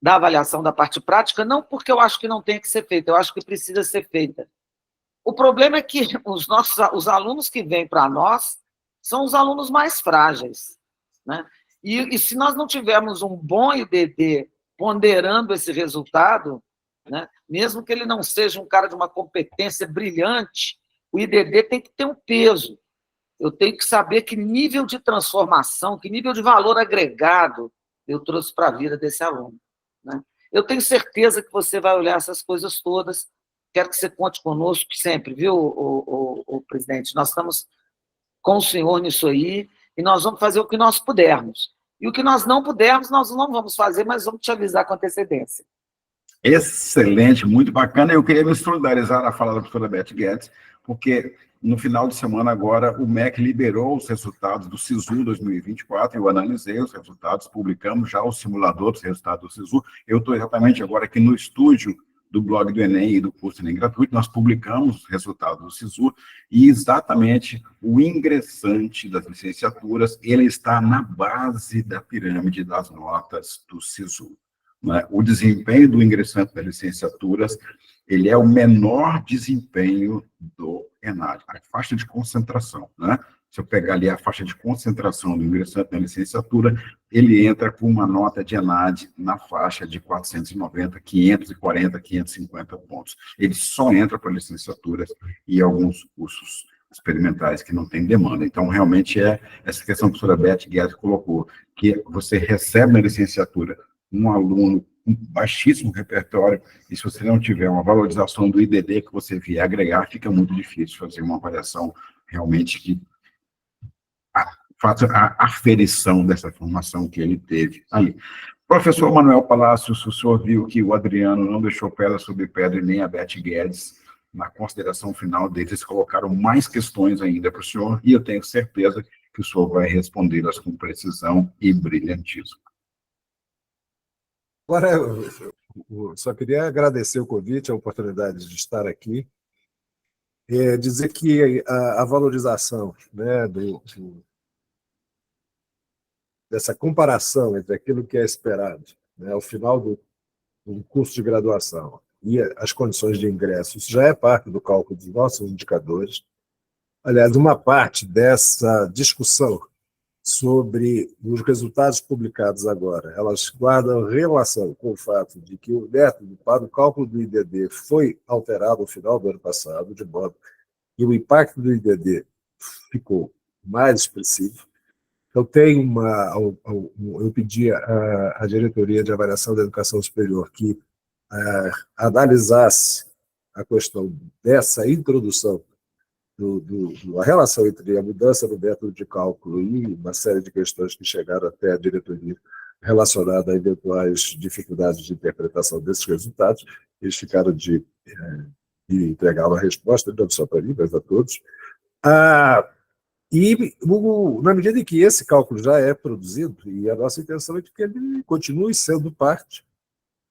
da avaliação da parte prática, não porque eu acho que não tem que ser feita, eu acho que precisa ser feita. O problema é que os alunos que vêm para nós são os alunos mais frágeis, né? E se nós não tivermos um bom IDD ponderando esse resultado, né, mesmo que ele não seja um cara de uma competência brilhante, o IDD tem que ter um peso. Eu tenho que saber que nível de transformação, que nível de valor agregado eu trouxe para a vida desse aluno, né? Eu tenho certeza que você vai olhar essas coisas todas. Quero que você conte conosco sempre, viu, o presidente? Nós estamos com o senhor nisso aí e nós vamos fazer o que nós pudermos. E o que nós não pudermos, nós não vamos fazer, mas vamos te avisar com antecedência. Excelente, muito bacana. Eu queria me solidarizar na fala da professora Beth Guedes, porque no final de semana agora o MEC liberou os resultados do SISU 2024, eu analisei os resultados, publicamos já o simulador dos resultados do SISU. Eu estou exatamente agora aqui no estúdio do blog do Enem e do curso Enem Gratuito, nós publicamos os resultados do SISU e exatamente o ingressante das licenciaturas, ele está na base da pirâmide das notas do SISU. Né? O desempenho do ingressante das licenciaturas, ele é o menor desempenho do ENAD, a faixa de concentração, né? Se eu pegar ali a faixa de concentração do ingressante na licenciatura, ele entra com uma nota de ENAD na faixa de 490, 540, 550 pontos. Ele só entra para licenciaturas e alguns cursos experimentais que não têm demanda. Então, realmente, é essa questão que a professora Beth Guedes colocou, que você recebe na licenciatura um aluno com baixíssimo repertório, e se você não tiver uma valorização do IDD que você vier agregar, fica muito difícil fazer uma avaliação realmente que faça a aferição dessa formação que ele teve ali. Professor Manuel Palácios, o senhor viu que o Adriano não deixou pedra sobre pedra e nem a Beth Guedes, na consideração final deles, eles colocaram mais questões ainda para o senhor, e eu tenho certeza que o senhor vai respondê-las com precisão e brilhantismo. Agora, eu só queria agradecer o convite, a oportunidade de estar aqui, dizer que a valorização, né, dessa comparação entre aquilo que é esperado, né, ao final do curso de graduação e as condições de ingresso, isso já é parte do cálculo dos nossos indicadores. Aliás, uma parte dessa discussão sobre os resultados publicados agora, elas guardam relação com o fato de que o método para o cálculo do IDD foi alterado no final do ano passado, de modo que o impacto do IDD ficou mais expressivo. Eu pedi à Diretoria de Avaliação da Educação Superior que analisasse a questão dessa introdução a relação entre a mudança do método de cálculo e uma série de questões que chegaram até a diretoria relacionada a eventuais dificuldades de interpretação desses resultados. Eles ficaram de entregar uma resposta, não só para mim, mas a todos. Na medida em que esse cálculo já é produzido, e a nossa intenção é que ele continue sendo parte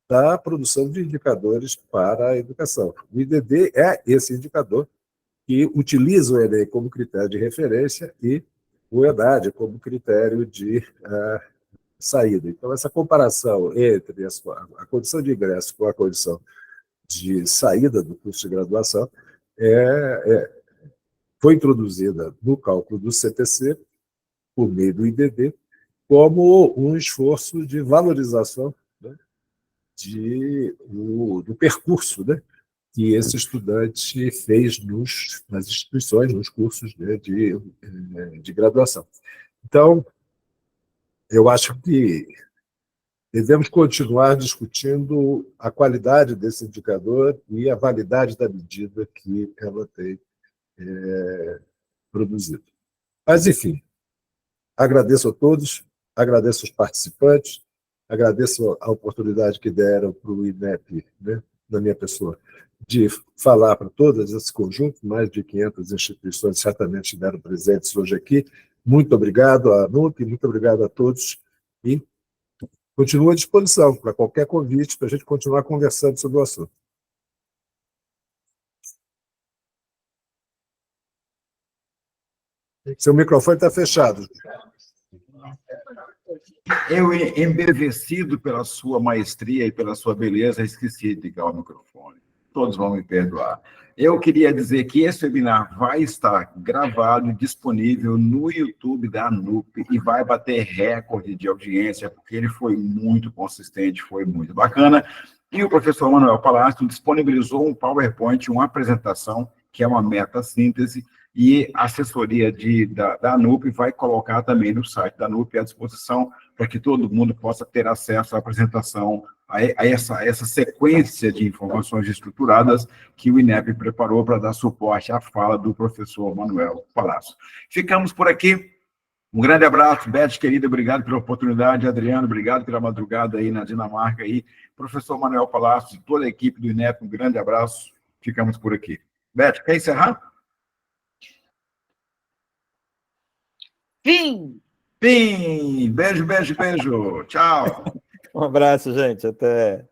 da produção de indicadores para a educação. O IDD é esse indicador que utiliza o Enem como critério de referência e o ENAD como critério de saída. Então, essa comparação entre a condição de ingresso com a condição de saída do curso de graduação foi introduzida no cálculo do CTC, por meio do IDD, como um esforço de valorização, né, do percurso, né, que esse estudante fez nas instituições, nos cursos, né, de graduação. Então, eu acho que devemos continuar discutindo a qualidade desse indicador e a validade da medida que ela tem produzido. Mas, enfim, agradeço a todos, agradeço os participantes, agradeço a oportunidade que deram para o INEP, né, na minha pessoa, de falar para todas esse conjunto, mais de 500 instituições certamente estiveram presentes hoje aqui, Muito obrigado à ANUP, muito obrigado a todos. E continuo à disposição para qualquer convite para a gente continuar conversando sobre o assunto. Seu microfone está fechado. Eu, embevecido pela sua maestria e pela sua beleza, esqueci de ligar o microfone. Todos vão me perdoar. Eu queria dizer que esse webinar vai estar gravado e disponível no YouTube da ANUP e vai bater recorde de audiência, porque ele foi muito consistente, foi muito bacana. E o professor Manuel Palácio disponibilizou um PowerPoint, uma apresentação, que é uma meta-síntese, e a assessoria da ANUP vai colocar também no site da ANUP à disposição para que todo mundo possa ter acesso à apresentação, a essa sequência de informações estruturadas que o INEP preparou para dar suporte à fala do professor Manuel Palácio. Ficamos por aqui. Um grande abraço, Beth, querida, obrigado pela oportunidade. Adriano, obrigado pela madrugada aí na Dinamarca. Aí. Professor Manuel Palácio e toda a equipe do INEP, um grande abraço. Ficamos por aqui. Beth, quer encerrar? Fim! Fim! Beijo, beijo, beijo. Tchau. Um abraço, gente. Até.